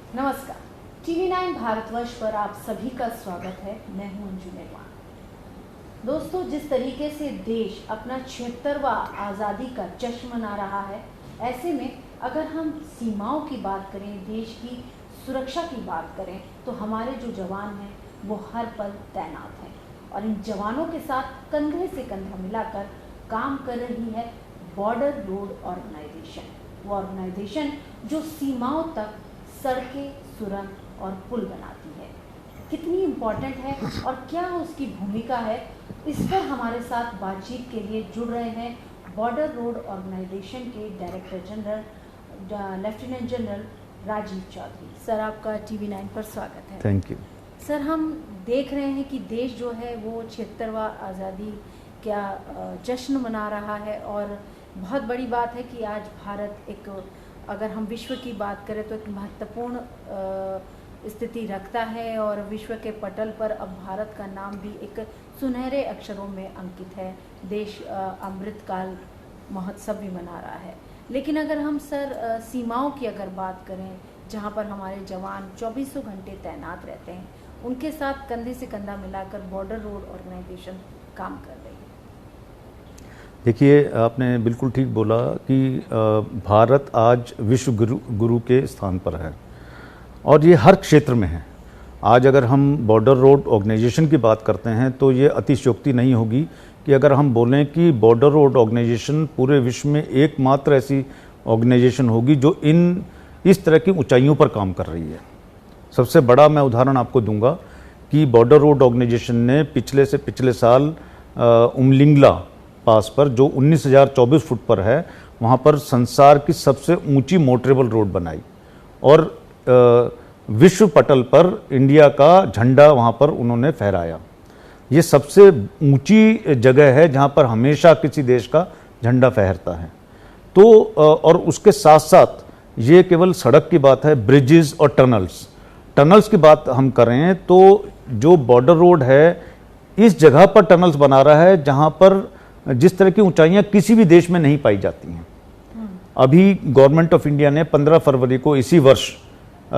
नमस्कार, TV9 भारतवर्ष पर आप सभी का स्वागत है। मैं हूं अंजू निर्वाण। दोस्तों, जिस तरीके से देश अपना 76वां आज़ादी का जश्न मना रहा है, ऐसे में अगर हम सीमाओं की बात करें, देश की सुरक्षा की बात करें, तो हमारे जो जवान हैं वो हर पल तैनात हैं और इन जवानों के साथ कंधे से कंधा मिलाकर काम कर रही है बॉर्डर रोड ऑर्गेनाइजेशन। वो ऑर्गेनाइजेशन जो सीमाओं तक सड़कें, सुरंग और पुल बनाती है। कितनी इम्पोर्टेंट है और क्या उसकी भूमिका है, इस पर हमारे साथ बातचीत के लिए जुड़ रहे हैं बॉर्डर रोड ऑर्गेनाइजेशन के director general lieutenant general Rajeev Chaudhary. Sir, आपका TV9 पर स्वागत है। Thank you. सर, हम देख रहे हैं कि देश जो है वो 76वां आज़ादी का जश्न मना रहा है और बहुत बड़ी बात है कि आज भारत एक, अगर हम विश्व की बात करें तो एक महत्वपूर्ण स्थिति रखता है और विश्व के पटल पर अब भारत का नाम भी एक सुनहरे अक्षरों में अंकित है। देश अमृतकाल महोत्सव भी मना रहा है। लेकिन अगर हम सर सीमाओं की अगर बात करें, जहां पर हमारे जवान 24 घंटे तैनात रहते हैं, उनके साथ कंधे से कंधा मिलाकर बॉर्डर रोड ऑर्गेनाइजेशन काम कर रही है। देखिए, आपने बिल्कुल ठीक बोला कि भारत आज विश्व गुरु के स्थान पर है और ये हर क्षेत्र में है। आज अगर हम बॉर्डर रोड ऑर्गेनाइजेशन की बात करते हैं तो ये अतिशयोक्ति नहीं होगी कि अगर हम बोलें कि बॉर्डर रोड ऑर्गेनाइजेशन पूरे विश्व में एकमात्र ऐसी ऑर्गेनाइजेशन होगी जो इस तरह की ऊंचाइयों पर काम कर रही है। सबसे बड़ा मैं उदाहरण आपको दूंगा कि बॉर्डर रोड ऑर्गेनाइजेशन ने पिछले साल उमलिंगला पास पर, जो 19,024 फुट पर है, वहाँ पर संसार की सबसे ऊंची मोटरेबल रोड बनाई और विश्व पटल पर इंडिया का झंडा वहाँ पर उन्होंने फहराया। ये सबसे ऊंची जगह है जहाँ पर हमेशा किसी देश का झंडा फहरता है। तो और उसके साथ साथ ये केवल सड़क की बात है, ब्रिजेस और टनल्स की बात हम करें तो जो बॉर्डर रोड है इस जगह पर टनल्स बना रहा है जहाँ पर जिस तरह की ऊंचाइयां किसी भी देश में नहीं पाई जाती हैं। अभी गवर्नमेंट ऑफ इंडिया ने 15 फरवरी को इसी वर्ष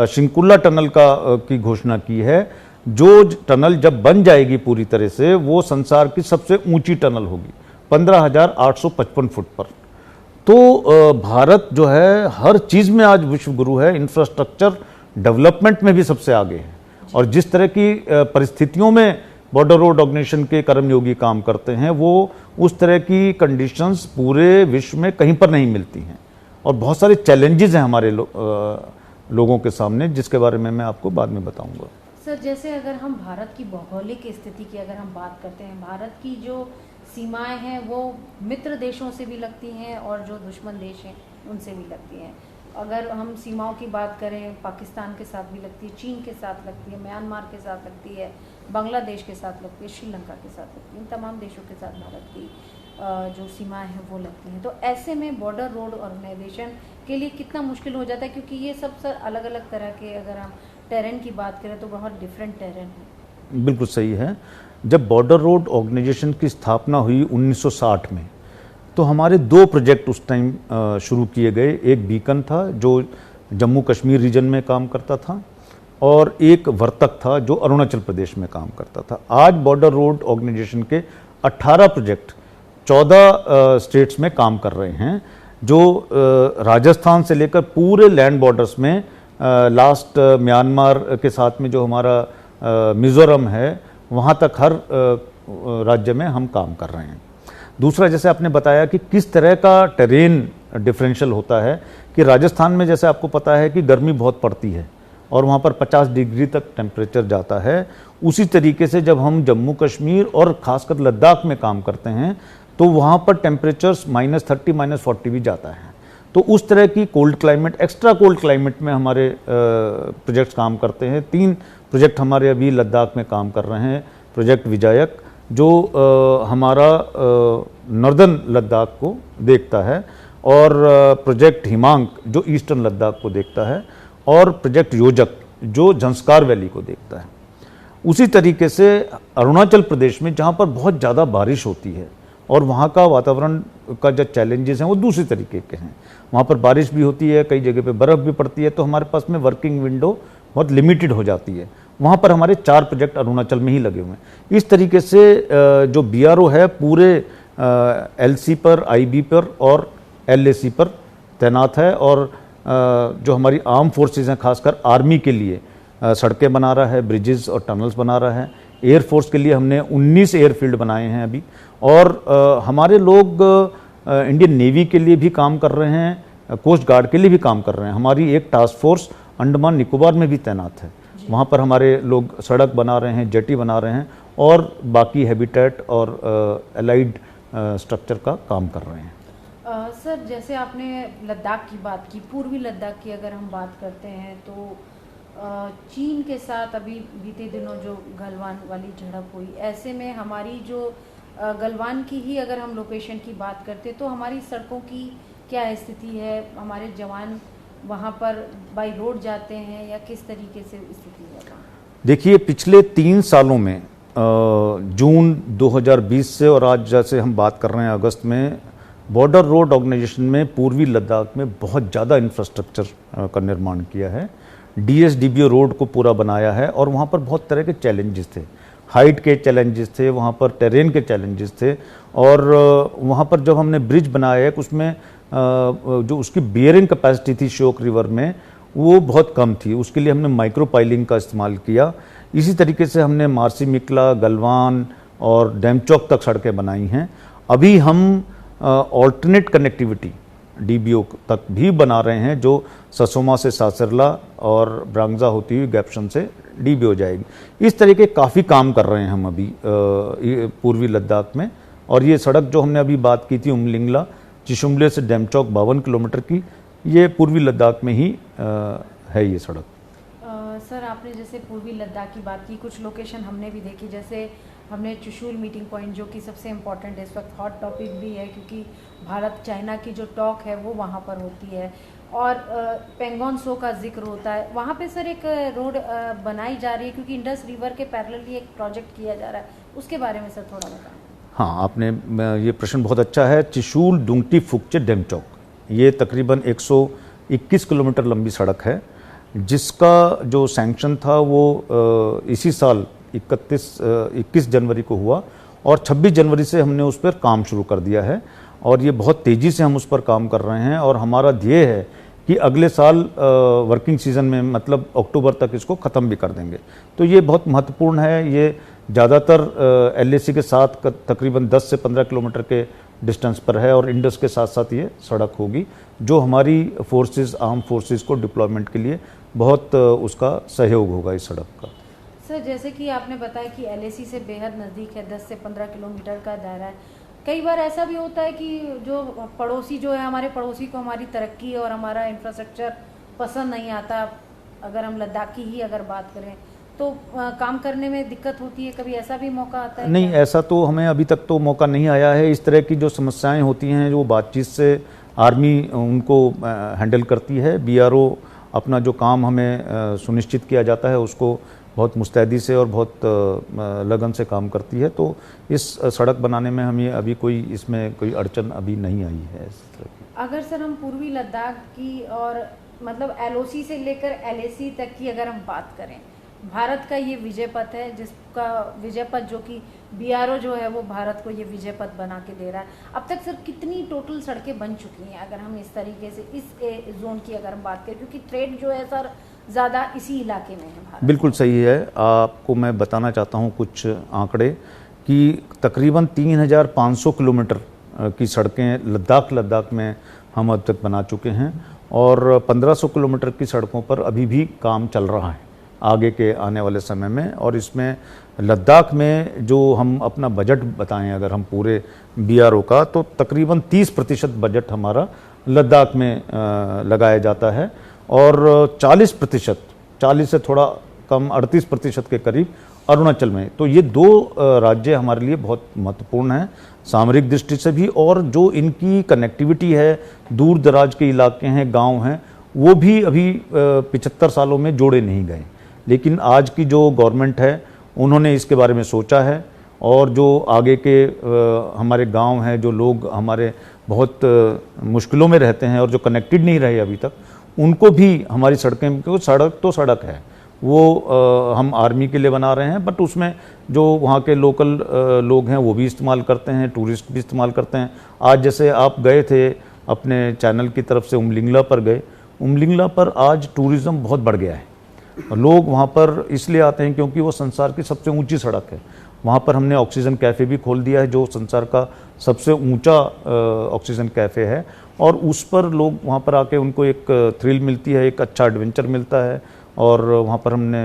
शिंकुला टनल की घोषणा की है। जो टनल जब बन जाएगी पूरी तरह से, वो संसार की सबसे ऊंची टनल होगी 15,855 फुट पर। तो भारत जो है हर चीज में आज विश्व गुरु है, इंफ्रास्ट्रक्चर डेवलपमेंट में भी सबसे आगे है और जिस तरह की परिस्थितियों में बॉर्डर रोड ऑर्गेनाइजेशन के कर्मयोगी काम करते हैं, वो उस तरह की कंडीशंस पूरे विश्व में कहीं पर नहीं मिलती हैं और बहुत सारे चैलेंजेस हैं हमारे लोगों के सामने, जिसके बारे में मैं आपको बाद में बताऊंगा। सर, जैसे अगर हम भारत की भौगोलिक स्थिति की अगर हम बात करते हैं, भारत की जो सीमाएं हैं वो मित्र देशों से भी लगती हैं और जो दुश्मन देश हैं उनसे भी लगती हैं। अगर हम सीमाओं की बात करें, पाकिस्तान के साथ भी लगती है, चीन के साथ लगती है, म्यांमार के साथ लगती है, बांग्लादेश के साथ लगती है, श्रीलंका के साथ लगती है। इन तमाम देशों के साथ भारत की जो सीमाएं हैं वो लगती हैं। तो ऐसे में बॉर्डर रोड ऑर्गेनाइजेशन के लिए कितना मुश्किल हो जाता है, क्योंकि ये सब सर अलग अलग तरह के, अगर हम टेरेन की बात करें तो बहुत डिफरेंट टेरेन है। बिल्कुल सही है। जब बॉर्डर रोड ऑर्गेनाइजेशन की स्थापना हुई 1960 में, तो हमारे 2 प्रोजेक्ट उस टाइम शुरू किए गए। एक बीकन था जो जम्मू कश्मीर रीजन में काम करता था और एक वर्तक था जो अरुणाचल प्रदेश में काम करता था। आज बॉर्डर रोड ऑर्गेनाइजेशन के 18 प्रोजेक्ट 14 स्टेट्स में काम कर रहे हैं, जो राजस्थान से लेकर पूरे लैंड बॉर्डर्स में, लास्ट म्यांमार के साथ में जो हमारा मिजोरम है, वहाँ तक हर राज्य में हम काम कर रहे हैं। दूसरा, जैसे आपने बताया कि किस तरह का टेरेन डिफरेंशियल होता है, कि राजस्थान में जैसे आपको पता है कि गर्मी बहुत पड़ती है और वहाँ पर 50 डिग्री तक टेम्परेचर जाता है। उसी तरीके से जब हम जम्मू कश्मीर और ख़ासकर लद्दाख में काम करते हैं तो वहाँ पर टेम्परेचर्स -30 -40 भी जाता है। तो उस तरह की cold climate, extra cold climate में हमारे प्रोजेक्ट्स काम करते हैं। 3 प्रोजेक्ट हमारे अभी लद्दाख में काम कर रहे हैं। प्रोजेक्ट विजायक जो हमारा नॉर्दर्न लद्दाख को देखता है, और प्रोजेक्ट हिमांक जो ईस्टर्न लद्दाख को देखता है, और प्रोजेक्ट योजक जो झंस्कार वैली को देखता है। उसी तरीके से अरुणाचल प्रदेश में जहाँ पर बहुत ज़्यादा बारिश होती है और वहाँ का वातावरण का जो चैलेंजेस हैं वो दूसरे तरीके के हैं। वहाँ पर बारिश भी होती है, कई जगह पे बर्फ़ भी पड़ती है, तो हमारे पास में वर्किंग विंडो बहुत लिमिटेड हो जाती है। वहाँ पर हमारे 4 प्रोजेक्ट अरुणाचल में ही लगे हुए हैं। इस तरीके से जो BRO है पूरे LC पर, IB पर और LAC पर तैनात है, और जो हमारी आर्म फोर्सेज हैं खासकर आर्मी के लिए सड़कें बना रहा है, ब्रिजेस और टनल्स बना रहा है। एयरफोर्स के लिए हमने 19 एयरफील्ड बनाए हैं अभी, और हमारे लोग इंडियन नेवी के लिए भी काम कर रहे हैं, कोस्ट गार्ड के लिए भी काम कर रहे हैं। हमारी एक टास्क फोर्स अंडमान निकोबार में भी तैनात है, वहाँ पर हमारे लोग सड़क बना रहे हैं, जेटी बना रहे हैं, और बाकी हैबिटेट और एलाइड स्ट्रक्चर का काम कर रहे हैं। सर, जैसे आपने लद्दाख की बात की, पूर्वी लद्दाख की अगर हम बात करते हैं तो चीन के साथ अभी बीते दिनों जो गलवान वाली झड़प हुई, ऐसे में हमारी जो गलवान की ही अगर हम लोकेशन की बात करते तो हमारी सड़कों की क्या स्थिति है? हमारे जवान वहाँ पर बाई रोड जाते हैं या किस तरीके से स्थिति है वहाँ? देखिए, पिछले 3 सालों में जून 2020 से और आज जैसे हम बात कर रहे हैं अगस्त में, बॉर्डर रोड ऑर्गेनाइजेशन में पूर्वी लद्दाख में बहुत ज़्यादा इंफ्रास्ट्रक्चर का निर्माण किया है। DSDBO रोड को पूरा बनाया है, और वहाँ पर बहुत तरह के चैलेंजेस थे, हाइट के चैलेंजेस थे, वहाँ पर टेरेन के चैलेंजेस थे, और वहाँ पर जब हमने ब्रिज बनाया है उसमें जो उसकी बियरिंग कैपेसिटी थी श्योक रिवर में वो बहुत कम थी, उसके लिए हमने माइक्रो पाइलिंग का इस्तेमाल किया। इसी तरीके से हमने मार्सी मिकला, गलवान और डेमचौक तक सड़कें बनाई हैं। अभी हम ऑल्टरनेट कनेक्टिविटी DBO तक भी बना रहे हैं, जो ससोमा से सासरला और ब्रांगजा होती हुई गैप्शन से DBO जाएगी। इस तरह के काफ़ी काम कर रहे हैं हम अभी पूर्वी लद्दाख में। और ये सड़क जो हमने अभी बात की थी उमलिंगला चिशुमले से डेमचौक 52 किलोमीटर की, ये पूर्वी लद्दाख में ही है ये सड़क। सर, आपने जैसे पूर्वी लद्दाख की बात की, कुछ लोकेशन हमने भी देखी, जैसे हमने चुशूल मीटिंग पॉइंट जो कि सबसे इम्पॉर्टेंट है, इस वक्त हॉट टॉपिक भी है क्योंकि भारत चाइना की जो टॉक है वो वहाँ पर होती है, और पेंगोंग सो का जिक्र होता है। वहाँ पे सर एक रोड बनाई जा रही है क्योंकि इंडस रिवर के पैरेलली एक प्रोजेक्ट किया जा रहा है, उसके बारे में सर थोड़ा बताएं। हाँ, आपने ये प्रश्न बहुत अच्छा है। चिशूल डुंगटी फुकचे डेमचौक, ये तकरीबन 121 किलोमीटर लंबी सड़क है, जिसका जो सैंक्शन था वो इसी साल 21 जनवरी को हुआ, और 26 जनवरी से हमने उस पर काम शुरू कर दिया है, और ये बहुत तेज़ी से हम उस पर काम कर रहे हैं। और हमारा ध्येय है कि अगले साल वर्किंग सीज़न में, मतलब अक्टूबर तक इसको ख़त्म भी कर देंगे। तो ये बहुत महत्वपूर्ण है। ये ज़्यादातर LAC के साथ तकरीबन 10 से 15 किलोमीटर के डिस्टेंस पर है, और इंडस के साथ साथ ये सड़क होगी, जो हमारी फोर्सेस, आर्म फोर्सेस को डिप्लॉयमेंट के लिए बहुत उसका सहयोग होगा इस सड़क का। सर, जैसे कि आपने बताया कि LAC से बेहद नज़दीक है, 10 से 15 किलोमीटर का दायरा है। कई बार ऐसा भी होता है कि जो पड़ोसी जो है, हमारे पड़ोसी को हमारी तरक्की और हमारा इंफ्रास्ट्रक्चर पसंद नहीं आता। अगर हम लद्दाख की ही अगर बात करें तो काम करने में दिक्कत होती है, कभी ऐसा भी मौका आता है? नहीं, ऐसा तो हमें अभी तक तो मौका नहीं आया है। इस तरह की जो समस्याएं होती हैं, जो बातचीत से आर्मी उनको हैंडल करती है। BRO अपना जो काम हमें सुनिश्चित किया जाता है उसको बहुत मुस्तैदी से और बहुत लगन से काम करती है। तो इस सड़क बनाने में हमें अभी इसमें कोई अड़चन अभी नहीं आई है। अगर सर हम पूर्वी लद्दाख की और मतलब LOC से लेकर LAC तक की अगर हम बात करें, भारत का ये विजय पथ है, जिसका विजय पथ जो कि BRO जो है वो भारत को ये विजय पथ बना के दे रहा है। अब तक सर कितनी टोटल सड़कें बन चुकी हैं अगर हम इस तरीके से इस जोन की अगर हम बात करें, क्योंकि ट्रेड जो है सर ज़्यादा इसी इलाके में है भारत? बिल्कुल सही है। आपको मैं बताना चाहता हूँ कुछ आंकड़े कि तकरीबन 3500 किलोमीटर की सड़कें लद्दाख में हम अब तक बना चुके हैं, और 1500 किलोमीटर की सड़कों पर अभी भी काम चल रहा है आगे के आने वाले समय में। और इसमें लद्दाख में जो हम अपना बजट बताएं अगर हम पूरे BRO का, तो तकरीबन 30% बजट हमारा लद्दाख में लगाया जाता है, और 40% 40 से थोड़ा कम 38% के करीब अरुणाचल में। तो ये 2 राज्य हमारे लिए बहुत महत्वपूर्ण हैं सामरिक दृष्टि से भी, और जो इनकी कनेक्टिविटी है, दूर दराज के इलाके हैं, गांव हैं, वो भी अभी 75 सालों में जोड़े नहीं गए। लेकिन आज की जो गवर्नमेंट है उन्होंने इसके बारे में सोचा है, और जो आगे के हमारे गांव हैं, जो लोग हमारे बहुत मुश्किलों में रहते हैं और जो कनेक्टेड नहीं रहे अभी तक, उनको भी हमारी सड़कें, क्योंकि सड़क तो सड़क है, वो हम आर्मी के लिए बना रहे हैं, बट उसमें जो वहाँ के लोकल लोग हैं वो भी इस्तेमाल करते हैं, टूरिस्ट भी इस्तेमाल करते हैं। आज जैसे आप गए थे अपने चैनल की तरफ से उमलिंगला पर गए, उमलिंगला पर आज टूरिज़्म बहुत बढ़ गया है। लोग वहाँ पर इसलिए आते हैं क्योंकि वो संसार की सबसे ऊंची सड़क है। वहाँ पर हमने ऑक्सीजन कैफ़े भी खोल दिया है, जो संसार का सबसे ऊंचा ऑक्सीजन कैफ़े है, और उस पर लोग वहाँ पर आके उनको एक थ्रिल मिलती है, एक अच्छा एडवेंचर मिलता है। और वहाँ पर हमने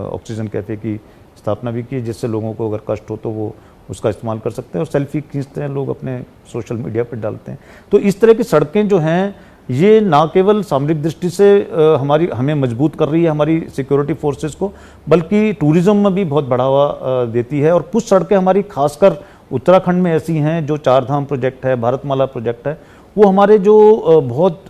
ऑक्सीजन कैफ़े की स्थापना भी की, जिससे लोगों को अगर कष्ट हो तो वो उसका इस्तेमाल कर सकते हैं और सेल्फी खींचते हैं लोग, अपने सोशल मीडिया पर डालते हैं। तो इस तरह की सड़कें जो हैं, ये ना केवल सामरिक दृष्टि से हमें मजबूत कर रही है, हमारी सिक्योरिटी फोर्सेस को, बल्कि टूरिज्म में भी बहुत बढ़ावा देती है। और कुछ सड़कें हमारी खासकर उत्तराखंड में ऐसी हैं, जो चार धाम प्रोजेक्ट है, भारतमाला प्रोजेक्ट है, वो हमारे जो बहुत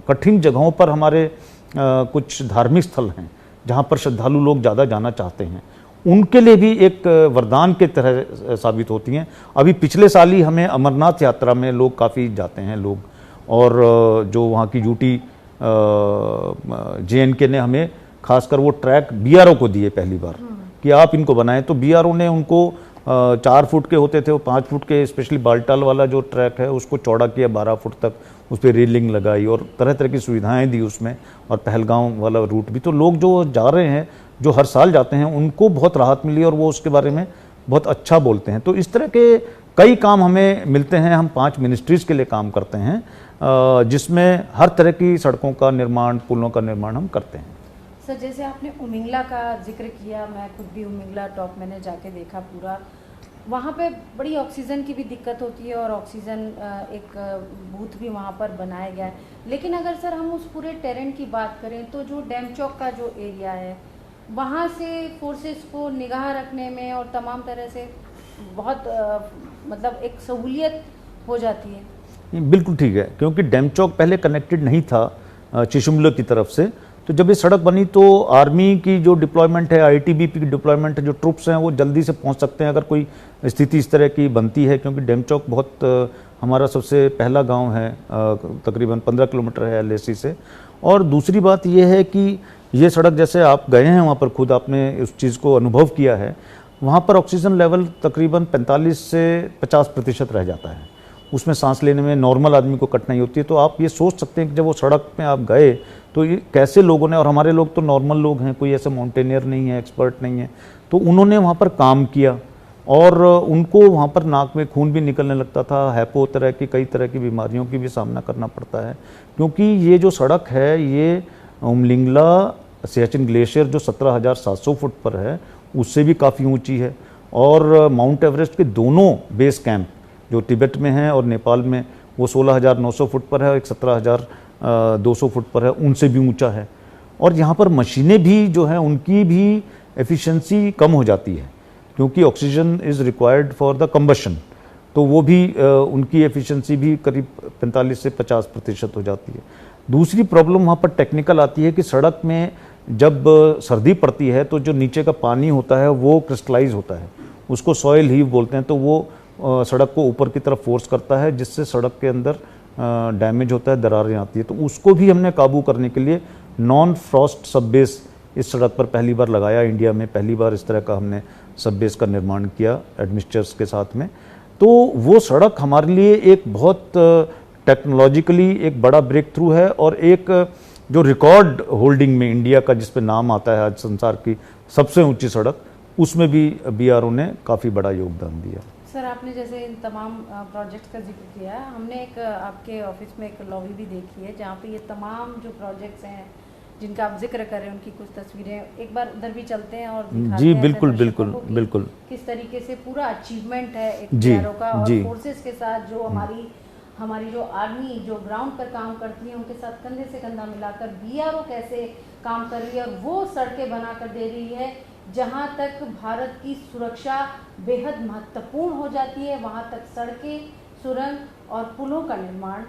कठिन जगहों पर हमारे कुछ धार्मिक स्थल हैं जहाँ पर श्रद्धालु लोग ज़्यादा जाना चाहते हैं, उनके लिए भी एक वरदान के तरह साबित होती हैं। अभी पिछले साल ही हमें अमरनाथ यात्रा में लोग काफ़ी जाते हैं लोग, और जो वहाँ की यूटी JNK ने हमें खासकर वो ट्रैक BRO को दिए पहली बार कि आप इनको बनाएं, तो BRO ने उनको 4 फुट के होते थे, वो 5 फुट के, स्पेशली बालटाल वाला जो ट्रैक है उसको चौड़ा किया 12 फुट तक, उस पर रेलिंग लगाई और तरह तरह की सुविधाएं दी उसमें, और पहलगांव वाला रूट भी। तो लोग जो जा रहे हैं, जो हर साल जाते हैं, उनको बहुत राहत मिली और वो उसके बारे में बहुत अच्छा बोलते हैं। तो इस तरह के कई काम हमें मिलते हैं। हम 5 मिनिस्ट्रीज़ के लिए काम करते हैं, जिसमें हर तरह की सड़कों का निर्माण, पुलों का निर्माण हम करते हैं। सर, जैसे आपने उमिंगला का जिक्र किया, मैं खुद भी उमिंगला टॉप मैंने जाके देखा पूरा, वहाँ पे बड़ी ऑक्सीजन की भी दिक्कत होती है और ऑक्सीजन एक बूथ भी वहाँ पर बनाया गया है। लेकिन अगर सर हम उस पूरे टेरेन की बात करें, तो जो डैम चौक का जो एरिया है, वहाँ से फोर्सेस को निगाह रखने में और तमाम तरह से बहुत मतलब एक सहूलियत हो जाती है। बिल्कुल ठीक है, क्योंकि डैम चौक पहले कनेक्टेड नहीं था चिशुमला की तरफ से, तो जब ये सड़क बनी तो आर्मी की जो डिप्लॉयमेंट है, ITBP की डिप्लॉयमेंट है, जो ट्रुप्स हैं वो जल्दी से पहुंच सकते हैं अगर कोई स्थिति इस तरह की बनती है, क्योंकि डैम चौक बहुत हमारा सबसे पहला गांव है, तकरीबन 15 किलोमीटर है LAC से। और दूसरी बात ये है कि ये सड़क, जैसे आप गए हैं वहाँ पर, खुद आपने उस चीज़ को अनुभव किया है, वहाँ पर ऑक्सीजन लेवल तकरीबन 45 से 50% रह जाता है। उसमें सांस लेने में नॉर्मल आदमी को कठिनाई होती है। तो आप ये सोच सकते हैं कि जब वो सड़क में आप गए तो ये कैसे लोगों ने, और हमारे लोग तो नॉर्मल लोग हैं, कोई ऐसे माउंटेनियर नहीं है, एक्सपर्ट नहीं है, तो उन्होंने वहाँ पर काम किया और उनको वहाँ पर नाक में खून भी निकलने लगता था, हैपो तरह की, कई तरह की बीमारियों की भी सामना करना पड़ता है। क्योंकि ये जो सड़क है, ये उमलिंगला सियाचिन ग्लेशियर जो 17,700 फुट पर है, उससे भी काफ़ी ऊंची है, और माउंट एवरेस्ट के दोनों बेस कैंप जो तिब्बत में है और नेपाल में, वो 16,900 फुट पर है और एक 17,200 फुट पर है, उनसे भी ऊंचा है। और यहाँ पर मशीनें भी जो हैं, उनकी भी एफिशिएंसी कम हो जाती है, क्योंकि oxygen is required for the combustion, तो वो भी उनकी एफिशिएंसी भी करीब 45 से 50% हो जाती है। दूसरी प्रॉब्लम वहाँ पर टेक्निकल आती है कि सड़क में जब सर्दी पड़ती है तो जो नीचे का पानी होता है वो क्रिस्टलाइज होता है, उसको सॉइल हीव बोलते हैं, तो वो सड़क को ऊपर की तरफ फोर्स करता है, जिससे सड़क के अंदर डैमेज होता है, दरारें आती है। तो उसको भी हमने काबू करने के लिए नॉन फ्रॉस्ट सब बेस इस सड़क पर पहली बार लगाया। इंडिया में पहली बार इस तरह का हमने सब बेस का निर्माण किया एडमिनिस्ट्रेटर्स के साथ में। तो वो सड़क हमारे लिए एक बहुत टेक्नोलॉजिकली एक बड़ा ब्रेक थ्रू है, और एक जो रिकॉर्ड होल्डिंग में इंडिया का जिस पे नाम आता है आज संसार की सबसे ऊंची सड़क, उसमें भी BRO ने काफ़ी बड़ा योगदान दिया। सर, आपने जैसे इन तमाम प्रोजेक्ट्स का जिक्र किया, हमने एक आपके ऑफिस में एक लॉबी भी देखी है जहाँ पे ये तमाम जो प्रोजेक्ट्स हैं जिनका आप जिक्र कर रहे हैं, उनकी कुछ तस्वीरें, एक बार उधर भी चलते हैं और दिखाते जी हैं बिल्कुल दर्शकों बिल्कुल को कि बिल्कुल किस तरीके से पूरा अचीवमेंट है एक जी, BRO का, और जी। फोर्सेस के साथ जो हमारी जो आर्मी जो ग्राउंड पर काम करती है, उनके साथ कंधे से कंधा मिलाकर BRO कैसे काम कर रही है, और वो सड़कें बनाकर दे रही है जहाँ तक भारत की सुरक्षा बेहद महत्वपूर्ण हो जाती है, वहाँ तक सड़कें, सुरंग और पुलों का निर्माण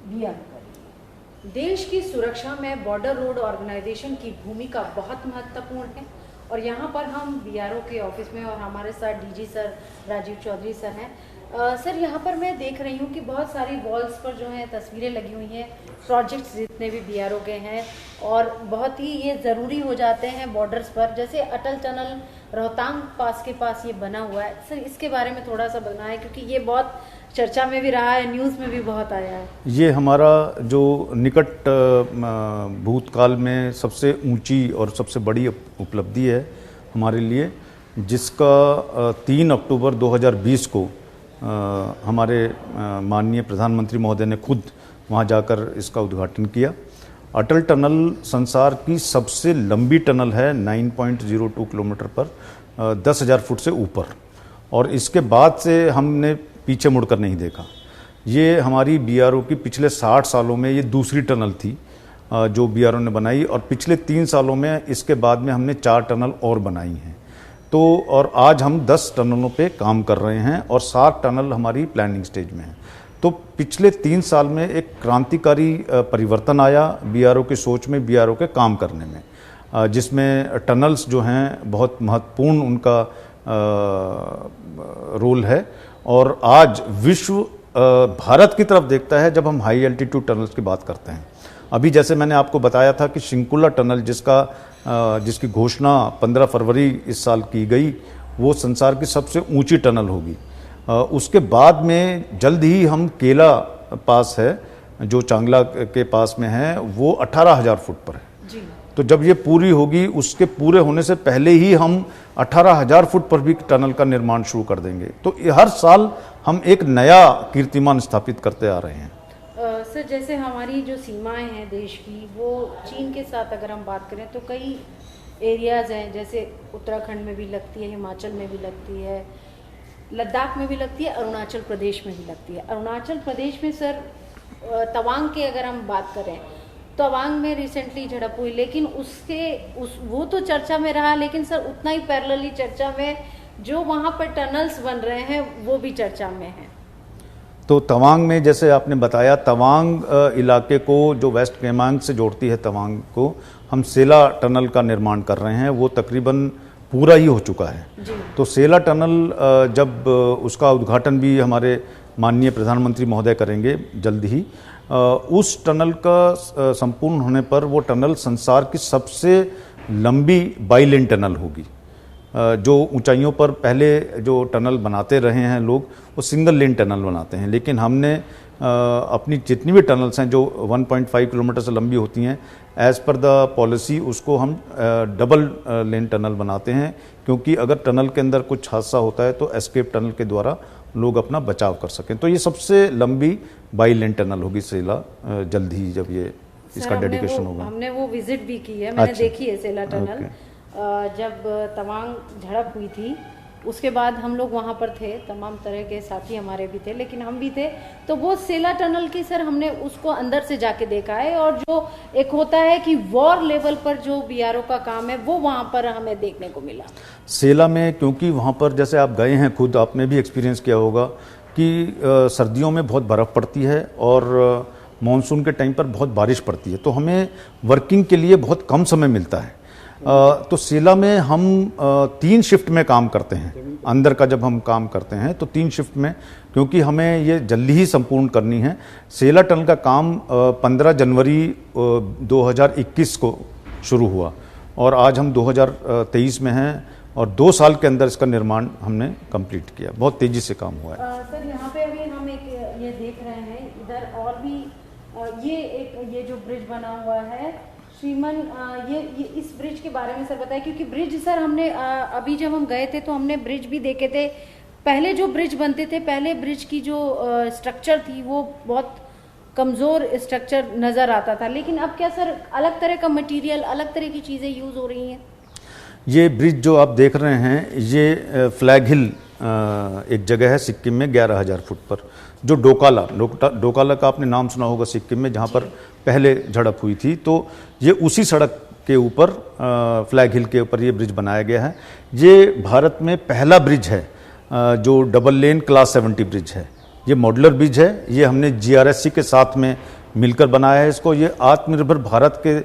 BRO कर रही है। देश की सुरक्षा में बॉर्डर रोड ऑर्गेनाइजेशन की भूमिका बहुत महत्वपूर्ण है, और यहाँ पर हम BRO के ऑफिस में, और हमारे साथ DG sir Rajeev Chaudhary sir हैं। सर यहाँ पर मैं देख रही हूँ कि बहुत सारी वॉल्स पर जो है तस्वीरें लगी हुई हैं, प्रोजेक्ट्स जितने भी बीआरओ के हैं, और बहुत ही ये ज़रूरी हो जाते हैं बॉर्डर्स पर। जैसे अटल टनल रोहतांग पास के पास ये बना हुआ है, सर इसके बारे में थोड़ा सा बताएं, क्योंकि ये बहुत चर्चा में भी रहा है, न्यूज़ में भी बहुत आया है। ये हमारा जो निकट भूतकाल में सबसे ऊंची और सबसे बड़ी उपलब्धि है हमारे लिए, जिसका 3 अक्टूबर 2020 को हमारे माननीय प्रधानमंत्री महोदय ने खुद वहाँ जाकर इसका उद्घाटन किया। अटल टनल संसार की सबसे लंबी टनल है, 9.02 किलोमीटर पर 10,000 फुट से ऊपर, और इसके बाद से हमने पीछे मुड़कर नहीं देखा। ये हमारी बीआरओ की पिछले 60 सालों में ये दूसरी टनल थी जो बीआरओ ने बनाई, और पिछले 3 सालों में इसके बाद में हमने 4 टनल और बनाई हैं। तो और आज हम 10 टनलों पे काम कर रहे हैं और 7 टनल हमारी प्लानिंग स्टेज में हैं। तो पिछले 3 साल में एक क्रांतिकारी परिवर्तन आया बीआरओ की सोच में, बीआरओ के काम करने में, जिसमें टनल्स जो हैं बहुत महत्वपूर्ण उनका रोल है। और आज विश्व भारत की तरफ देखता है जब हम हाई एल्टीट्यूड टनल्स की बात करते हैं। अभी जैसे मैंने आपको बताया था कि शिंकुला टनल जिसकी घोषणा 15 फरवरी इस साल की गई, वो संसार की सबसे ऊंची टनल होगी। उसके बाद में जल्द ही हम केला पास है जो चांगला के पास में है, वो 18,000 फुट पर है जी। तो जब ये पूरी होगी, उसके पूरे होने से पहले ही हम 18,000 फुट पर भी टनल का निर्माण शुरू कर देंगे। तो हर साल हम एक नया कीर्तिमान स्थापित करते आ रहे हैं। सर जैसे हमारी जो सीमाएं हैं देश की, वो चीन के साथ अगर हम बात करें तो कई एरियाज़ हैं, जैसे उत्तराखंड में भी लगती है, हिमाचल में भी लगती है, लद्दाख में भी लगती है, अरुणाचल प्रदेश में भी लगती है। अरुणाचल प्रदेश में सर तवांग के अगर हम बात करें, तवांग में रिसेंटली झड़प हुई, लेकिन वो तो चर्चा में रहा, लेकिन सर उतना ही पैरेलली चर्चा में जो वहाँ पर टनल्स बन रहे हैं वो भी चर्चा में है। तो तवांग में जैसे आपने बताया, तवांग इलाके को जो वेस्ट केमांग से जोड़ती है तवांग को, हम सेला टनल का निर्माण कर रहे हैं। वो तकरीबन पूरा ही हो चुका है जी। तो सेला टनल जब उसका उद्घाटन भी हमारे माननीय प्रधानमंत्री महोदय करेंगे जल्द ही, उस टनल का संपूर्ण होने पर वो टनल संसार की सबसे लंबी बाईलेन टनल होगी। जो ऊंचाइयों पर पहले जो टनल बनाते रहे हैं लोग, वो सिंगल लेन टनल बनाते हैं, लेकिन हमने अपनी जितनी भी टनल्स हैं जो 1.5 किलोमीटर से लंबी होती हैं, एज़ पर द पॉलिसी उसको हम डबल लेन टनल बनाते हैं, क्योंकि अगर टनल के अंदर कुछ हादसा होता है तो एस्केप टनल के द्वारा लोग अपना बचाव कर सकें। तो ये सबसे लंबी बाई लेन टनल होगी सेला, जल्द ही जब ये इसका डेडिकेशन होगा। हमने वो विजिट भी की है, मैंने देखी है सेला टनल। जब तवांग झड़प हुई थी उसके बाद हम लोग वहाँ पर थे, तमाम तरह के साथी हमारे भी थे, लेकिन हम भी थे, तो वो सेला टनल की सर हमने उसको अंदर से जाके देखा है। और जो एक होता है कि वॉर लेवल पर जो बीआरओ का काम है वो वहाँ पर हमें देखने को मिला सेला में, क्योंकि वहाँ पर जैसे आप गए हैं खुद, आपने भी एक्सपीरियंस किया होगा कि सर्दियों में बहुत बर्फ़ पड़ती है और मानसून के टाइम पर बहुत बारिश पड़ती है, तो हमें वर्किंग के लिए बहुत कम समय मिलता है। तो सेला में हम 3 शिफ्ट में काम करते हैं। अंदर का जब हम काम करते हैं तो 3 शिफ्ट में, क्योंकि हमें ये जल्दी ही संपूर्ण करनी है। सेला टनल का काम 15 जनवरी 2021 को शुरू हुआ और आज हम 2023 में हैं और 2 साल के अंदर इसका निर्माण हमने कंप्लीट किया। बहुत तेज़ी से काम हुआ है। सर यहाँ पे अभी हम एक ये देख रहे हैं, इधर और भी ये जो ब्रिज बना हुआ है श्रीमन, ये इस ब्रिज के बारे में सर बताएं, क्योंकि ब्रिज सर हमने अभी जब हम गए थे तो हमने ब्रिज भी देखे थे। पहले जो ब्रिज बनते थे, पहले ब्रिज की जो स्ट्रक्चर थी वो बहुत कमज़ोर स्ट्रक्चर नज़र आता था, लेकिन अब क्या सर अलग तरह का मटेरियल, अलग तरह की चीज़ें यूज़ हो रही हैं? ये ब्रिज जो आप देख रहे हैं, ये फ्लैग हिल एक जगह है सिक्किम में 11,000 फुट पर, जो डोकाला का आपने नाम सुना होगा सिक्किम में, जहाँ पर पहले झड़प हुई थी। तो ये उसी सड़क के ऊपर फ्लैग हिल के ऊपर ये ब्रिज बनाया गया है। ये भारत में पहला ब्रिज है जो डबल लेन क्लास 70 ब्रिज है। ये मॉडुलर ब्रिज है, ये हमने GRSC के साथ में मिलकर बनाया है इसको। ये आत्मनिर्भर भारत के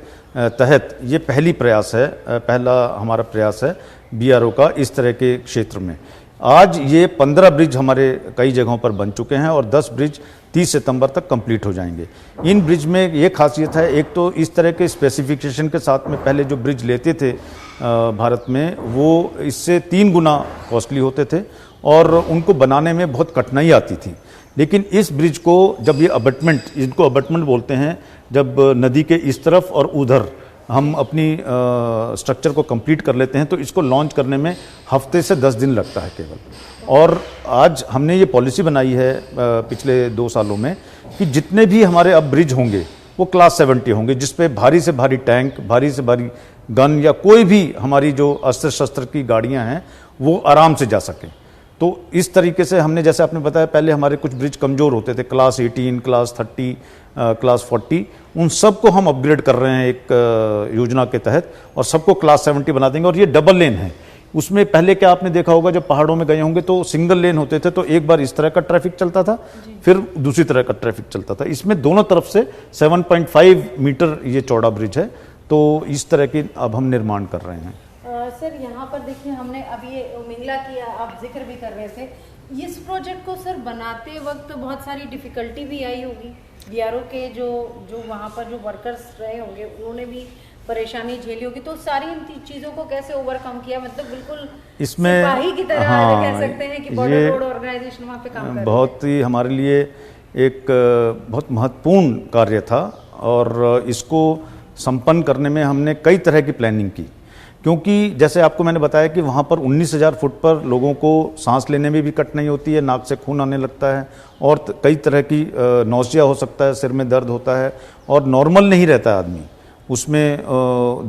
तहत ये पहला हमारा प्रयास है BRO का इस तरह के क्षेत्र में। आज ये 15 ब्रिज हमारे कई जगहों पर बन चुके हैं और 10 ब्रिज 30 सितंबर तक कंप्लीट हो जाएंगे। इन ब्रिज में ये खासियत है, एक तो इस तरह के स्पेसिफिकेशन के साथ में पहले जो ब्रिज लेते थे भारत में, वो इससे 3 गुना कॉस्टली होते थे और उनको बनाने में बहुत कठिनाई आती थी। लेकिन इस ब्रिज को जब ये अबटमेंट, इनको अबटमेंट बोलते हैं, जब नदी के इस तरफ और उधर हम अपनी स्ट्रक्चर को कंप्लीट कर लेते हैं तो इसको लॉन्च करने में हफ्ते से 10 दिन लगता है केवल। और आज हमने ये पॉलिसी बनाई है पिछले 2 सालों में कि जितने भी हमारे अब ब्रिज होंगे वो क्लास 70 होंगे, जिसपे भारी से भारी टैंक, भारी से भारी गन या कोई भी हमारी जो अस्त्र शस्त्र की गाड़ियां हैं वो आराम से जा सकें। तो इस तरीके से हमने, जैसे आपने बताया, पहले हमारे कुछ ब्रिज कमज़ोर होते थे, क्लास 18, क्लास 30, क्लास 40, उन सबको हम अपग्रेड कर रहे हैं एक योजना के तहत और सबको क्लास 70 बना देंगे। और ये डबल लेन है। उसमें पहले क्या आपने देखा होगा, जब पहाड़ों में गए होंगे तो सिंगल लेन होते थे, तो एक बार इस तरह का ट्रैफिक चलता था, फिर दूसरी तरह का ट्रैफिक चलता था। इसमें दोनों तरफ से 7.5 मीटर ये चौड़ा ब्रिज है। तो इस तरह की अब हम निर्माण कर रहे हैं। सर यहाँ पर देखिए, हमने अभी ये मिंगला की आप जिक्र भी कर रहे थे, इस प्रोजेक्ट को सर बनाते वक्त बहुत सारी डिफिकल्टी भी आई होगी। बीआरओ के जो वहाँ पर जो वर्कर्स रहे होंगे उन्होंने भी परेशानी झेली होगी, तो सारी इन चीज़ों को कैसे ओवरकम किया? मतलब बिल्कुल इसमें सिपाही की तरह हाँ, कह सकते हैं कि बॉर्डर रोड ऑर्गेनाइजेशन वहाँ पे काम कर रहे हैं। बहुत ही हमारे लिए एक बहुत महत्वपूर्ण कार्य था और इसको संपन्न करने में हमने कई तरह की प्लानिंग की, क्योंकि जैसे आपको मैंने बताया कि वहाँ पर 19,000 फुट पर लोगों को सांस लेने में भी कठिनाई होती है, नाक से खून आने लगता है और कई तरह की नौसिया हो सकता है, सिर में दर्द होता है और नॉर्मल नहीं रहता है आदमी। उसमें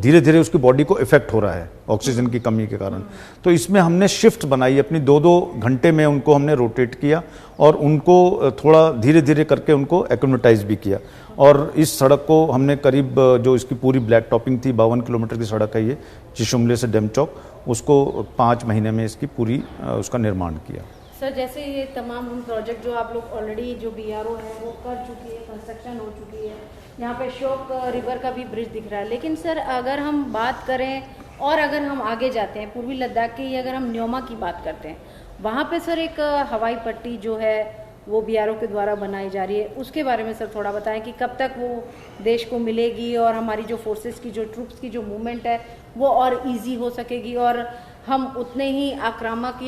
धीरे धीरे उसकी बॉडी को इफेक्ट हो रहा है ऑक्सीजन की कमी के कारण। तो इसमें हमने शिफ्ट बनाई अपनी, 2-2 घंटे में उनको हमने रोटेट किया और उनको थोड़ा धीरे धीरे करके उनको एक्लिमेटाइज भी किया। और इस सड़क को हमने करीब, जो इसकी पूरी ब्लैक टॉपिंग थी, 52 किलोमीटर की सड़क है ये, चिशुमले से डेमचौक, उसको 5 महीने में इसकी पूरी उसका निर्माण किया। सर जैसे ये तमाम हम प्रोजेक्ट जो आप लोग ऑलरेडी जो बीआरओ है वो कर चुकी है, कंस्ट्रक्शन हो चुकी है, यहाँ पे अशोक रिवर का भी ब्रिज दिख रहा है। लेकिन सर अगर हम बात करें और अगर हम आगे जाते हैं, पूर्वी लद्दाख की अगर हम न्योमा की बात करते हैं, वहाँ पे सर एक हवाई पट्टी जो है वो बीआरओ के द्वारा बनाई जा रही है, उसके बारे में सर थोड़ा बताएं कि कब तक वो देश को मिलेगी और हमारी जो फोर्सेस की, जो ट्रूप्स की जो मूवमेंट है वो और इजी हो सकेगी और हम उतने ही आक्रामक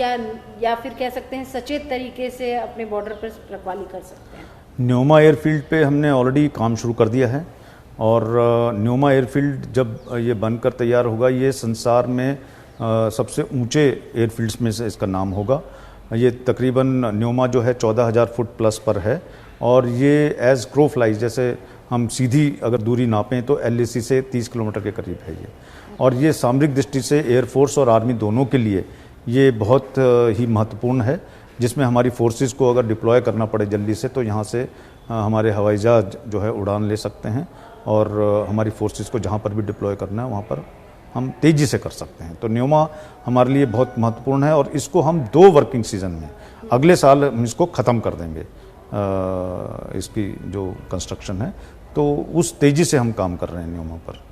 या फिर कह सकते हैं सचेत तरीके से अपने बॉर्डर पर रखवाली कर सकते हैं। न्योमा एयरफील्ड पे हमने ऑलरेडी काम शुरू कर दिया है और न्योमा एयरफील्ड जब ये बनकर तैयार होगा, ये संसार में सबसे ऊंचे एयरफील्ड्स में से इसका नाम होगा। ये तकरीबन न्योमा जो है 14,000 फुट प्लस पर है और ये एज क्रो फ्लाइज, जैसे हम सीधी अगर दूरी नापें तो LAC से 30 किलोमीटर के करीब है ये। और ये सामरिक दृष्टि से एयरफोर्स और आर्मी दोनों के लिए ये बहुत ही महत्वपूर्ण है, जिसमें हमारी फोर्सेस को अगर डिप्लॉय करना पड़े जल्दी से तो यहाँ से हमारे हवाई जहाज जो है उड़ान ले सकते हैं और हमारी फोर्सेस को जहाँ पर भी डिप्लॉय करना है वहाँ पर हम तेज़ी से कर सकते हैं। तो न्योमा हमारे लिए बहुत महत्वपूर्ण है और इसको हम 2 वर्किंग सीजन में, अगले साल हम इसको ख़त्म कर देंगे, इसकी जो कंस्ट्रक्शन है, तो उस तेज़ी से हम काम कर रहे हैं न्योमा पर।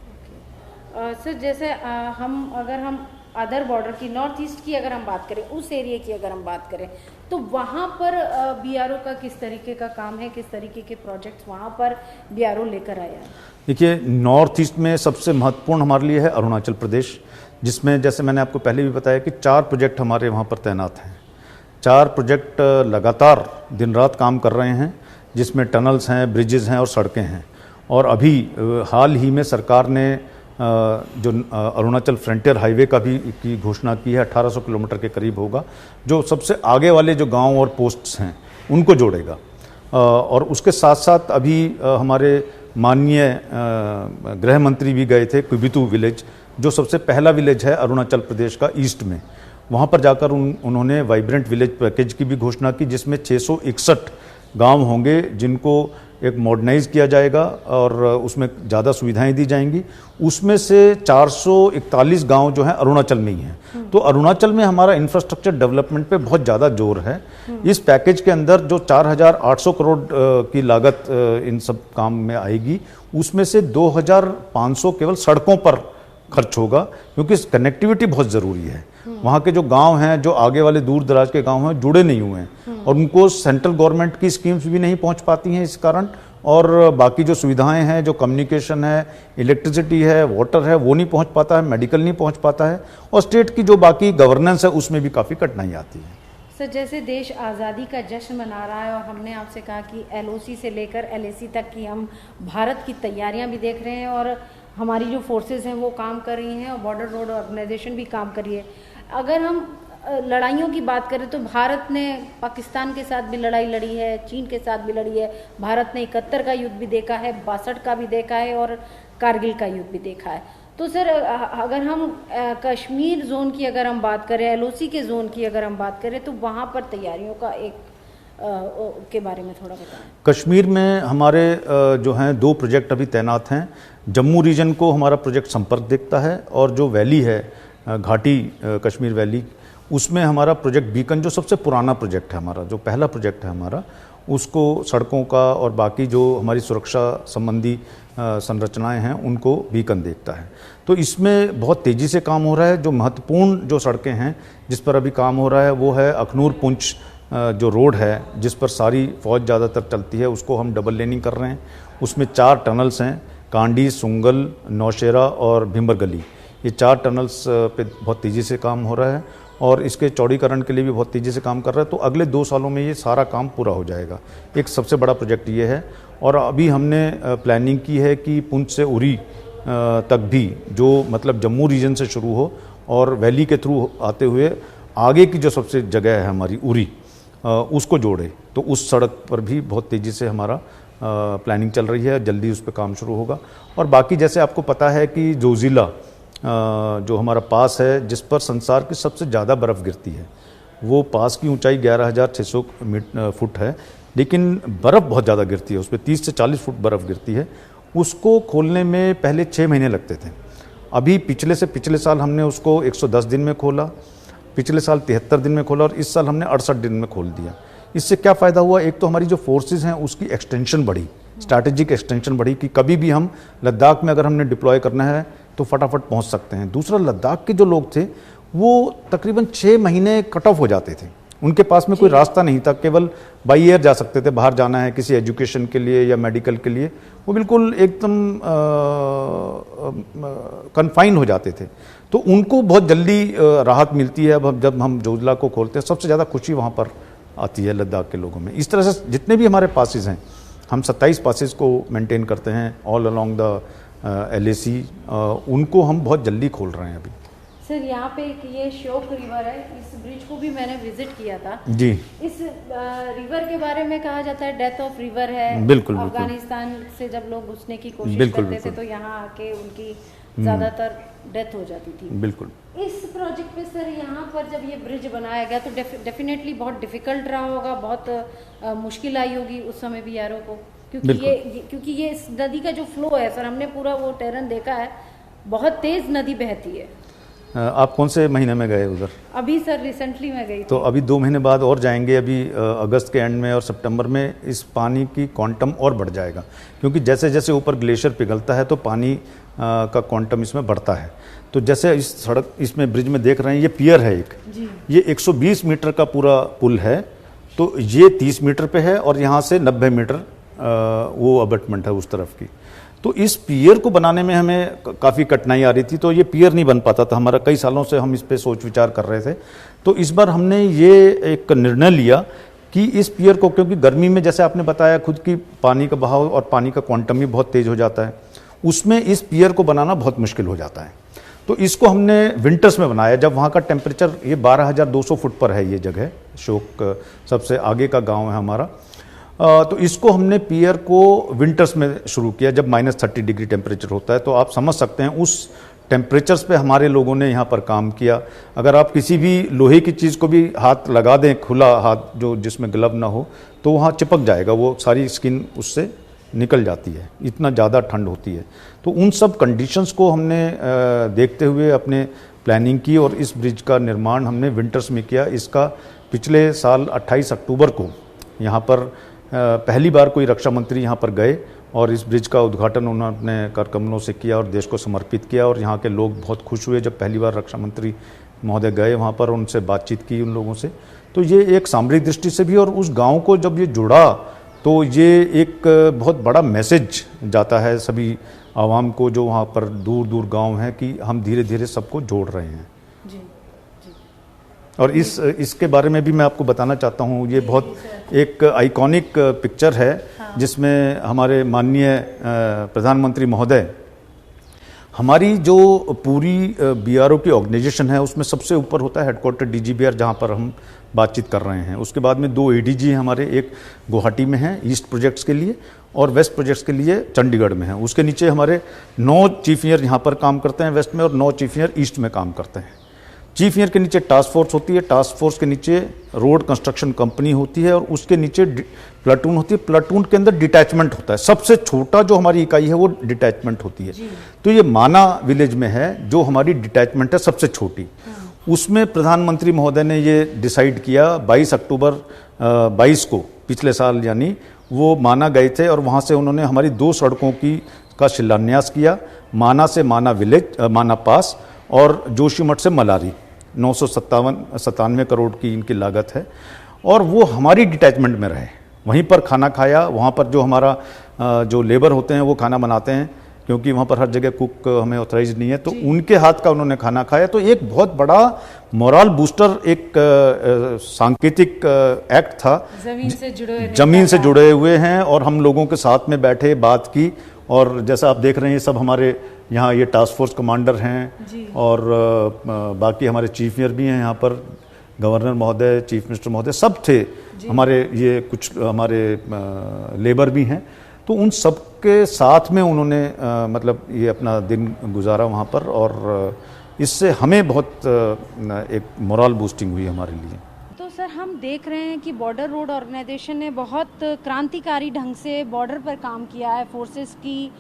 सर जैसे अगर हम अदर बॉर्डर की, नॉर्थ ईस्ट की अगर हम बात करें, उस एरिया की अगर हम बात करें, तो वहाँ पर बीआरओ का किस तरीके का काम है, किस तरीके के प्रोजेक्ट्स वहाँ पर बीआरओ लेकर आया है? देखिए, नॉर्थ ईस्ट में सबसे महत्वपूर्ण हमारे लिए है अरुणाचल प्रदेश, जिसमें जैसे मैंने आपको पहले भी बताया कि 4 प्रोजेक्ट हमारे वहाँ पर तैनात हैं। 4 प्रोजेक्ट लगातार दिन रात काम कर रहे हैं, जिसमें टनल्स हैं, ब्रिजेज़ हैं और सड़कें हैं। और अभी हाल ही में सरकार ने जो अरुणाचल फ्रंटियर हाईवे का भी की घोषणा की है, 1800 किलोमीटर के करीब होगा, जो सबसे आगे वाले जो गांव और पोस्ट्स हैं उनको जोड़ेगा। और उसके साथ साथ अभी हमारे माननीय गृह मंत्री भी गए थे कुबितू विलेज, जो सबसे पहला विलेज है अरुणाचल प्रदेश का ईस्ट में। वहाँ पर जाकर उन्होंने वाइब्रेंट विलेज पैकेज की भी घोषणा की, जिसमें 661 गांव होंगे जिनको एक मॉडर्नाइज किया जाएगा और उसमें ज़्यादा सुविधाएं दी जाएंगी। उसमें से 441 गांव जो हैं अरुणाचल में ही हैं। तो अरुणाचल में हमारा इंफ्रास्ट्रक्चर डेवलपमेंट पे बहुत ज़्यादा जोर है। इस पैकेज के अंदर जो 4,800 करोड़ की लागत इन सब काम में आएगी, उसमें से 2,500 केवल सड़कों पर खर्च होगा, क्योंकि कनेक्टिविटी बहुत ज़रूरी है। वहाँ के जो गांव हैं, जो आगे वाले दूर दराज के गांव हैं, जुड़े नहीं हुए हैं और उनको सेंट्रल गवर्नमेंट की स्कीम्स भी नहीं पहुँच पाती हैं इस कारण, और बाकी जो सुविधाएं हैं, जो कम्युनिकेशन है, इलेक्ट्रिसिटी है, वाटर है, वो नहीं पहुँच पाता है, मेडिकल नहीं पहुँच पाता है, और स्टेट की जो बाकी गवर्नेंस है उसमें भी काफ़ी कठिनाई आती है। सर, जैसे देश आज़ादी का जश्न मना रहा है और हमने आपसे कहा कि LOC से लेकर LAC तक की हम भारत की तैयारियां भी देख रहे हैं और हमारी जो फोर्सेस हैं वो काम कर रही हैं और बॉर्डर रोड ऑर्गेनाइजेशन भी काम कर रही है। अगर हम लड़ाइयों की बात करें तो भारत ने पाकिस्तान के साथ भी लड़ाई लड़ी है, चीन के साथ भी लड़ी है। भारत ने 71 का युद्ध भी देखा है, 62 का भी देखा है और कारगिल का युद्ध भी देखा है। तो सर, अगर हम कश्मीर जोन की अगर हम बात करें, LOC के जोन की अगर हम बात करें, तो वहाँ पर तैयारियों का के बारे में थोड़ा बताएं। कश्मीर में हमारे जो हैं 2 प्रोजेक्ट अभी तैनात हैं। जम्मू रीजन को हमारा प्रोजेक्ट संपर्क देखता है, और जो वैली है घाटी कश्मीर वैली, उसमें हमारा प्रोजेक्ट बीकन, जो सबसे पुराना प्रोजेक्ट है हमारा, जो पहला प्रोजेक्ट है हमारा, उसको सड़कों का और बाकी जो हमारी सुरक्षा संबंधी संरचनाएं हैं उनको बीकन देखता है। तो इसमें बहुत तेज़ी से काम हो रहा है। जो महत्वपूर्ण जो सड़कें हैं जिस पर अभी काम हो रहा है वो है अखनूर पुंछ जो रोड है, जिस पर सारी फौज ज़्यादातर चलती है, उसको हम डबल लेनिंग कर रहे हैं। उसमें 4 टनल्स हैं, कांडी, सुंगल, नौशेरा और भिम्बर गली। ये 4 टनल्स पे बहुत तेज़ी से काम हो रहा है और इसके चौड़ीकरण के लिए भी बहुत तेज़ी से काम कर रहा है। तो अगले 2 सालों में ये सारा काम पूरा हो जाएगा। एक सबसे बड़ा प्रोजेक्ट ये है, और अभी हमने प्लानिंग की है कि पुंछ से उरी तक भी, जो मतलब जम्मू रीजन से शुरू हो और वैली के थ्रू आते हुए आगे की जो सबसे जगह है हमारी उरी, उसको जोड़े। तो उस सड़क पर भी बहुत तेज़ी से हमारा प्लानिंग चल रही है, जल्दी उस पर काम शुरू होगा। और बाकी जैसे आपको पता है कि जोजिला जो हमारा पास है, जिस पर संसार की सबसे ज़्यादा बर्फ़ गिरती है, वो पास की ऊंचाई 11,600 फुट है, लेकिन बर्फ़ बहुत ज़्यादा गिरती है, उस पर 30 से 40 फुट बर्फ़ गिरती है। उसको खोलने में पहले 6 महीने लगते थे। अभी पिछले साल हमने उसको 110 दिन में खोला, पिछले साल 73 दिन में खोला, और इस साल हमने 68 दिन में खोल दिया। इससे क्या फ़ायदा हुआ? एक तो हमारी जो फोर्सेस हैं उसकी एक्सटेंशन बढ़ी, स्ट्रैटेजिक एक्सटेंशन बढ़ी, कि कभी भी हम लद्दाख में अगर हमने डिप्लॉय करना है तो फटाफट पहुंच सकते हैं। दूसरा, लद्दाख के जो लोग थे वो तकरीबन 6 महीने कट ऑफ हो जाते थे, उनके पास में कोई रास्ता नहीं था, केवल बाई एयर जा सकते थे। बाहर जाना है किसी एजुकेशन के लिए या मेडिकल के लिए, वो बिल्कुल एकदम कन्फाइन हो जाते थे। तो उनको बहुत जल्दी राहत मिलती है अब जब हम जोजिला को खोलते हैं। सबसे ज़्यादा खुशी वहाँ पर आती है लद्दाख के लोगों में। इस तरह से जितने भी हमारे पासेस हैं, हम 27 पासेस को मेंटेन करते हैं ऑल अलोंग द LAC, उनको हम बहुत जल्दी खोल रहे हैं अभी। सर, यहाँ पे एक ये श्योक रिवर है, इस ब्रिज को भी मैंने विजिट किया था जी। इस रिवर के बारे में कहा जाता है डेथ ऑफ रिवर है। बिल्कुल, अफगानिस्तान से जब लोग घुसने की कोशिश बिल्कुल, करते थे तो यहाँ आके उनकी ज़्यादातर डेथ हो जाती थी। बिल्कुल। इस प्रोजेक्ट पे सर, यहाँ पर जब ये ब्रिज बनाया गया तो डेफिनेटली बहुत डिफिकल्ट रहा होगा, बहुत मुश्किल आई होगी उस समय भी यारों को, क्योंकि ये इस नदी का जो फ्लो है सर, हमने पूरा वो टेरन देखा है, बहुत तेज नदी बहती है। आप कौन से महीने में गए उधर? अभी सर रिसेंटली मैं गई थी। तो अभी 2 महीने बाद और जाएंगे, अभी अगस्त के एंड में और सितंबर में इस पानी की क्वांटम और बढ़ जाएगा, क्योंकि जैसे जैसे ऊपर ग्लेशियर पिघलता है तो पानी का क्वांटम इसमें बढ़ता है। तो जैसे इस सड़क, इसमें ब्रिज में देख रहे हैं, ये पियर है एक जी। ये 120 मीटर का पूरा पुल है, तो ये 30 मीटर पे है और यहाँ से 90 मीटर वो अबटमेंट है उस तरफ की। तो इस पियर को बनाने में हमें काफ़ी कठिनाई आ रही थी, तो ये पियर नहीं बन पाता था हमारा। कई सालों से हम इस पे सोच विचार कर रहे थे। तो इस बार हमने ये एक निर्णय लिया कि इस पियर को, क्योंकि गर्मी में जैसे आपने बताया खुद की पानी का बहाव और पानी का क्वांटम भी बहुत तेज़ हो जाता है, उसमें इस पियर को बनाना बहुत मुश्किल हो जाता है। तो इसको हमने विंटर्स में बनाया, जब वहाँ का टेम्परेचर, ये 12,200 फुट पर है ये जगह, श्योक सबसे आगे का गाँव है हमारा। तो इसको हमने पियर को विंटर्स में शुरू किया, जब -30 डिग्री टेम्परेचर होता है। तो आप समझ सकते हैं उस टेम्परेचर्स पे हमारे लोगों ने यहाँ पर काम किया। अगर आप किसी भी लोहे की चीज़ को भी हाथ लगा दें, खुला हाथ जो जिसमें ग्लव ना हो, तो वहाँ चिपक जाएगा, वो सारी स्किन उससे निकल जाती है, इतना ज़्यादा ठंड होती है। तो उन सब कंडीशंस को हमने देखते हुए अपने प्लानिंग की और इस ब्रिज का निर्माण हमने विंटर्स में किया। इसका पिछले साल 28 अक्टूबर को यहाँ पर पहली बार कोई रक्षा मंत्री यहाँ पर गए और इस ब्रिज का उद्घाटन उन्होंने अपने कर कमलों से किया और देश को समर्पित किया। और यहाँ के लोग बहुत खुश हुए जब पहली बार रक्षा मंत्री महोदय गए वहाँ पर, उनसे बातचीत की उन लोगों से। तो ये एक सामरिक दृष्टि से भी, और उस गांव को जब ये जुड़ा तो ये एक बहुत बड़ा मैसेज जाता है सभी आवाम को जो वहाँ पर दूर दूर गांव हैं कि हम धीरे धीरे सबको जोड़ रहे हैं। जी जी। और इसके बारे में भी मैं आपको बताना चाहता हूँ, ये बहुत एक आइकॉनिक पिक्चर है जिसमें हमारे माननीय प्रधानमंत्री महोदय हमारी जो पूरी बीआरओ की ऑर्गेनाइजेशन है उसमें सबसे ऊपर होता है हेडक्वार्टर डीजीबीआर, जहाँ पर हम बातचीत कर रहे हैं। उसके बाद में 2 एडीजी हमारे, एक गुवाहाटी में है ईस्ट प्रोजेक्ट्स के लिए और वेस्ट प्रोजेक्ट्स के लिए चंडीगढ़ में है। उसके नीचे हमारे 9 चीफ इंजीनियर यहाँ पर काम करते हैं वेस्ट में और 9 चीफ इंजीनियर ईस्ट में काम करते हैं। चीफ इंजीनियर के नीचे टास्क फोर्स होती है, टास्क फोर्स के नीचे रोड कंस्ट्रक्शन कंपनी होती है और उसके नीचे प्लाटून होती है। प्लाटून के अंदर डिटैचमेंट होता है, सबसे छोटा जो हमारी इकाई है वो डिटैचमेंट होती है। तो ये माना विलेज में है जो हमारी डिटैचमेंट है सबसे छोटी। उसमें प्रधानमंत्री महोदय ने ये डिसाइड किया 22 अक्टूबर 22 को, पिछले साल, यानी वो माना गए थे और वहाँ से उन्होंने हमारी 2 सड़कों का शिलान्यास किया, माना से माना विलेज, माना पास, और जोशीमठ से मलारी। 997 करोड़ की इनकी लागत है और वो हमारी डिटैचमेंट में रहे, वहीं पर खाना खाया। वहाँ पर जो हमारा जो लेबर होते हैं वो खाना बनाते हैं, क्योंकि वहाँ पर हर जगह कुक हमें ऑथराइज नहीं है, तो उनके हाथ का उन्होंने खाना खाया। तो एक बहुत बड़ा मोरल बूस्टर, एक सांकेतिक एक्ट था। जमीन से जुड़े हुए हैं और हम लोगों के साथ में बैठे बात की। और जैसा आप देख रहे हैं सब हमारे यहाँ ये टास्क फोर्स कमांडर हैं और बाकी हमारे चीफ इंजीनियर भी हैं यहाँ पर, गवर्नर महोदय, चीफ मिनिस्टर महोदय सब थे हमारे, ये कुछ हमारे लेबर भी हैं। तो उन सब के साथ में उन्होंने मतलब ये अपना दिन गुजारा वहाँ पर और इससे हमें बहुत एक मोरल बूस्टिंग हुई हमारे लिए। तो सर हम देख रहे हैं कि बॉर्डर रोड ऑर्गेनाइजेशन ने बहुत क्रांतिकारी ढंग से बॉर्डर पर काम किया है। फोर्सेस की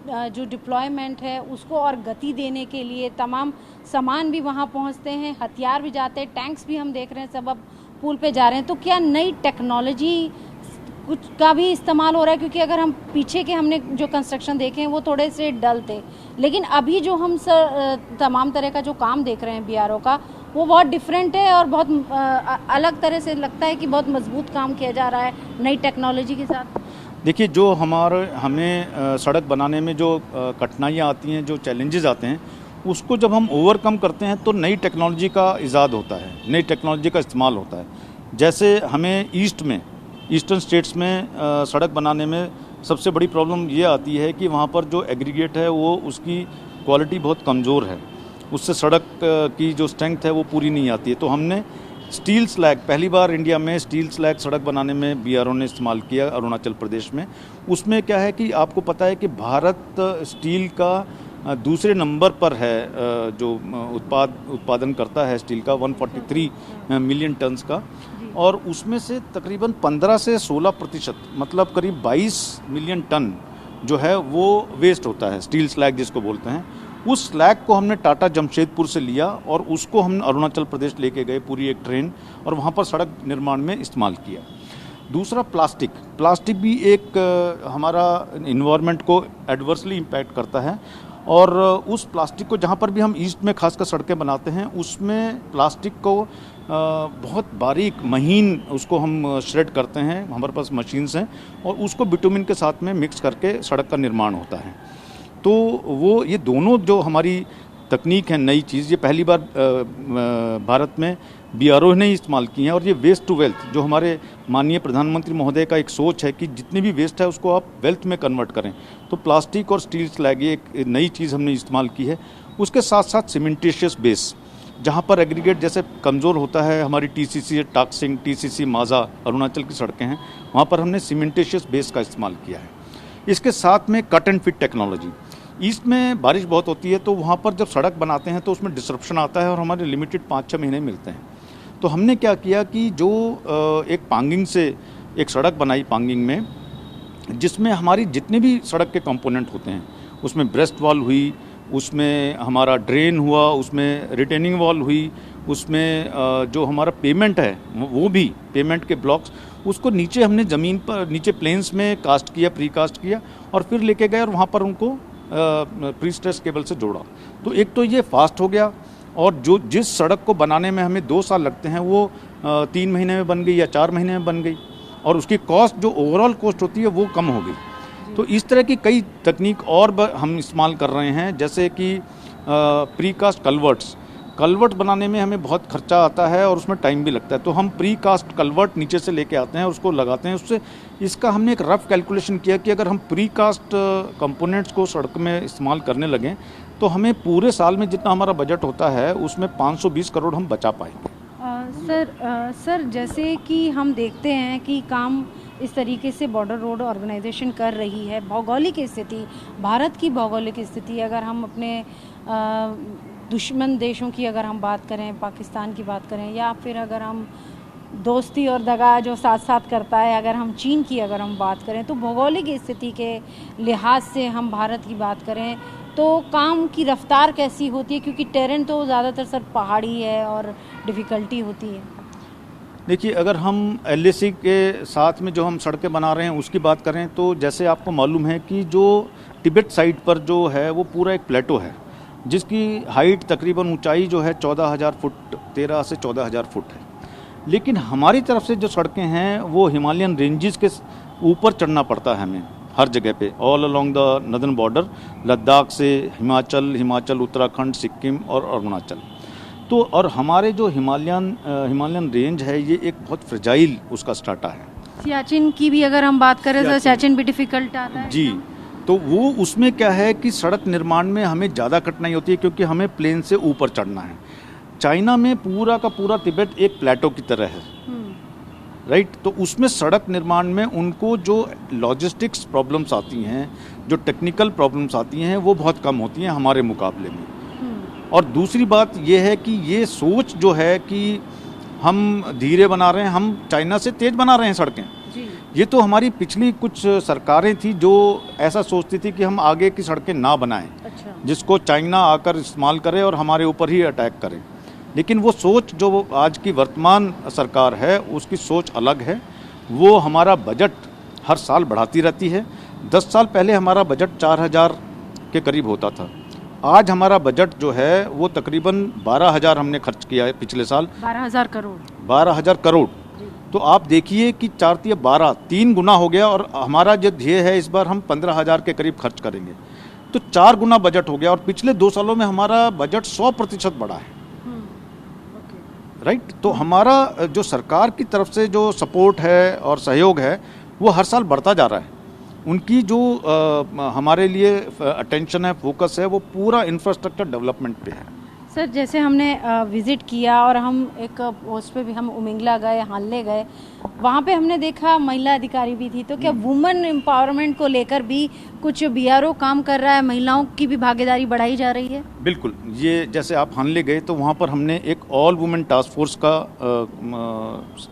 जो डिप्लॉयमेंट है उसको और गति देने के लिए तमाम सामान भी वहाँ पहुँचते हैं, हथियार भी जाते हैं, टैंक्स भी हम देख रहे हैं सब अब पुल पे जा रहे हैं। तो क्या नई टेक्नोलॉजी कुछ का भी इस्तेमाल हो रहा है? क्योंकि अगर हम पीछे के हमने जो कंस्ट्रक्शन देखे हैं वो थोड़े से डल थे, लेकिन अभी जो हम तमाम तरह का जो काम देख रहे हैं बीआरओ का वो बहुत डिफरेंट है और बहुत अलग तरह से लगता है कि बहुत मजबूत काम किया जा रहा है नई टेक्नोलॉजी के साथ। देखिए, जो हमें सड़क बनाने में जो कठिनाइयाँ आती हैं, जो चैलेंजेस आते हैं, उसको जब हम ओवरकम करते हैं तो नई टेक्नोलॉजी का इजाद होता है, नई टेक्नोलॉजी का इस्तेमाल होता है। जैसे हमें ईस्टर्न स्टेट्स में सड़क बनाने में सबसे बड़ी प्रॉब्लम ये आती है कि वहाँ पर जो एग्रीगेट है वो उसकी क्वालिटी बहुत कमज़ोर है, उससे सड़क की जो स्ट्रेंथ है वो पूरी नहीं आती है। तो हमने स्टील स्लैग, पहली बार इंडिया में स्टील स्लैग सड़क बनाने में बीआरओ ने इस्तेमाल किया अरुणाचल प्रदेश में। उसमें क्या है कि आपको पता है कि भारत स्टील का दूसरे नंबर पर है, जो उत्पादन करता है स्टील का 143 मिलियन टन्स का, और उसमें से तकरीबन 15 से 16% मतलब करीब 22 मिलियन टन जो है वो वेस्ट होता है, स्टील स्लैग जिसको बोलते हैं। उस स्लैग को हमने टाटा जमशेदपुर से लिया और उसको हम अरुणाचल प्रदेश लेके गए, पूरी एक ट्रेन, और वहाँ पर सड़क निर्माण में इस्तेमाल किया। दूसरा प्लास्टिक भी एक हमारा इन्वायरमेंट को एडवर्सली इम्पैक्ट करता है, और उस प्लास्टिक को जहाँ पर भी हम ईस्ट में खासकर सड़कें बनाते हैं उसमें प्लास्टिक को बहुत बारीक महीन उसको हम श्रेड करते हैं, हमारे पास मशीन्स हैं, और उसको बिटुमिन के साथ में मिक्स करके सड़क का निर्माण होता है। तो वो ये दोनों जो हमारी तकनीक है, नई चीज़, ये पहली बार भारत में बीआरओ ने ही इस्तेमाल की हैं। और ये वेस्ट टू वेल्थ जो हमारे माननीय प्रधानमंत्री महोदय का एक सोच है कि जितनी भी वेस्ट है उसको आप वेल्थ में कन्वर्ट करें, तो प्लास्टिक और स्टील स्लैग ये एक नई चीज़ हमने इस्तेमाल की है। उसके साथ साथ सीमेंटेशियस बेस, जहाँ पर एग्रीगेट जैसे कमज़ोर होता है, हमारी टीसीसी टाकसिंग, टीसीसी माजा, अरुणाचल की सड़कें हैं, वहाँ पर हमने सीमेंटेशियस बेस का इस्तेमाल किया है। इसके साथ में cut and fit technology, east में बारिश बहुत होती है तो वहाँ पर जब सड़क बनाते हैं तो उसमें डिसरप्शन आता है और हमारे लिमिटेड 5-6 महीने मिलते हैं। तो हमने क्या किया कि जो एक पांगिंग से एक सड़क बनाई पांगिंग में, जिसमें हमारी जितने भी सड़क के कंपोनेंट होते हैं, उसमें ब्रेस्ट वॉल हुई, उसमें हमारा ड्रेन हुआ, उसमें रिटेनिंग वॉल हुई, उसमें जो हमारा पेमेंट है वो भी पेमेंट के ब्लॉक्स, उसको नीचे हमने ज़मीन पर नीचे प्लेन्स में कास्ट किया, प्री कास्ट किया और फिर लेके गए और वहाँ पर उनको प्री स्ट्रेस केबल से जोड़ा। तो एक तो ये फास्ट हो गया और जो जिस सड़क को बनाने में हमें 2 साल लगते हैं वो 3 महीने में बन गई या 4 महीने में बन गई और उसकी कॉस्ट जो ओवरऑल कॉस्ट होती है वो कम हो गई। तो इस तरह की कई तकनीक और हम इस्तेमाल कर रहे हैं, जैसे कि प्री कास्ट कलवर्ट बनाने में हमें बहुत खर्चा आता है और उसमें टाइम भी लगता है। तो हम प्री कास्ट कलवर्ट नीचे से लेके आते हैं और उसको लगाते हैं। उससे इसका हमने एक रफ कैलकुलेशन किया कि अगर हम प्री कास्ट कंपोनेंट्स को सड़क में इस्तेमाल करने लगें तो हमें पूरे साल में जितना हमारा बजट होता है उसमें 520 करोड़ हम बचा पाएंगे। सर जैसे कि हम देखते हैं कि काम इस तरीके से बॉर्डर रोड ऑर्गेनाइजेशन कर रही है। भौगोलिक स्थिति, भारत की भौगोलिक स्थिति, अगर हम अपने दुश्मन देशों की अगर हम बात करें, पाकिस्तान की बात करें, या फिर अगर हम दोस्ती और दगा जो साथ साथ करता है, अगर हम चीन की अगर हम बात करें, तो भौगोलिक स्थिति के लिहाज से हम भारत की बात करें तो काम की रफ्तार कैसी होती है? क्योंकि टेरेन तो ज़्यादातर सर पहाड़ी है और डिफ़िकल्टी होती है। देखिए, अगर हम LAC के साथ में जो हम सड़कें बना रहे हैं उसकी बात करें तो जैसे आपको मालूम है कि जो तिब्बत साइड पर जो है वो पूरा एक प्लेटो है जिसकी हाइट तकरीबन ऊंचाई जो है 14,000 फुट, 13 से 14,000 फुट है। लेकिन हमारी तरफ से जो सड़कें हैं वो हिमालयन रेंजेस के ऊपर चढ़ना पड़ता है हमें हर जगह पे, all along the northern border, Ladakh से हिमाचल, उत्तराखंड, सिक्किम और अरुणाचल। तो और हमारे जो हिमालयन रेंज है ये एक बहुत फ्रेजाइल उसका स्टार्टा है। सियाचिन की भी अगर हम बात करें तो सियाचिन भी डिफ़िकल्ट आता है जी। तो वो उसमें क्या है कि सड़क निर्माण में हमें ज़्यादा कठिनाई होती है क्योंकि हमें प्लेन से ऊपर चढ़ना है। चाइना में पूरा का पूरा तिब्बत एक प्लेटो की तरह है, राइट। तो उसमें सड़क निर्माण में उनको जो लॉजिस्टिक्स प्रॉब्लम्स आती हैं, जो टेक्निकल प्रॉब्लम्स आती हैं, वो बहुत कम होती हैं हमारे मुकाबले में। और दूसरी बात ये है कि ये सोच जो है कि हम धीरे बना रहे हैं, हम चाइना से तेज़ बना रहे हैं सड़कें। ये तो हमारी पिछली कुछ सरकारें थी जो ऐसा सोचती थी कि हम आगे की सड़कें ना बनाएं, जिसको चाइना आकर इस्तेमाल करे और हमारे ऊपर ही अटैक करे। लेकिन वो सोच जो आज की वर्तमान सरकार है उसकी सोच अलग है। वो हमारा बजट हर साल बढ़ाती रहती है। 10 साल पहले हमारा बजट 4,000 के करीब होता था। आज हमारा बजट जो है वो तकरीबन 12,000 हमने खर्च किया है पिछले साल। 12,000 करोड़। तो आप देखिए कि 4 या 12, 3 गुना हो गया और हमारा जो ध्येय है इस बार हम 15,000 के करीब खर्च करेंगे। तो 4 गुना बजट हो गया और पिछले 2 सालों में हमारा बजट 100% बढ़ा है, राइट। तो हमारा जो सरकार की तरफ से जो सपोर्ट है और सहयोग है वो हर साल बढ़ता जा रहा है। उनकी जो हमारे लिए अटेंशन है, फोकस है, वो पूरा इंफ्रास्ट्रक्चर डेवलपमेंट पे है। सर जैसे हमने विज़िट किया और हम एक पोस्ट पे भी हम उमिंगला गए, हानले गए, वहाँ पे हमने देखा महिला अधिकारी भी थी। तो क्या वुमेन एम्पावरमेंट को लेकर भी कुछ BRO काम कर रहा है? महिलाओं की भी भागीदारी बढ़ाई जा रही है? बिल्कुल। ये जैसे आप हानले गए तो वहाँ पर हमने एक ऑल वुमेन टास्क फोर्स का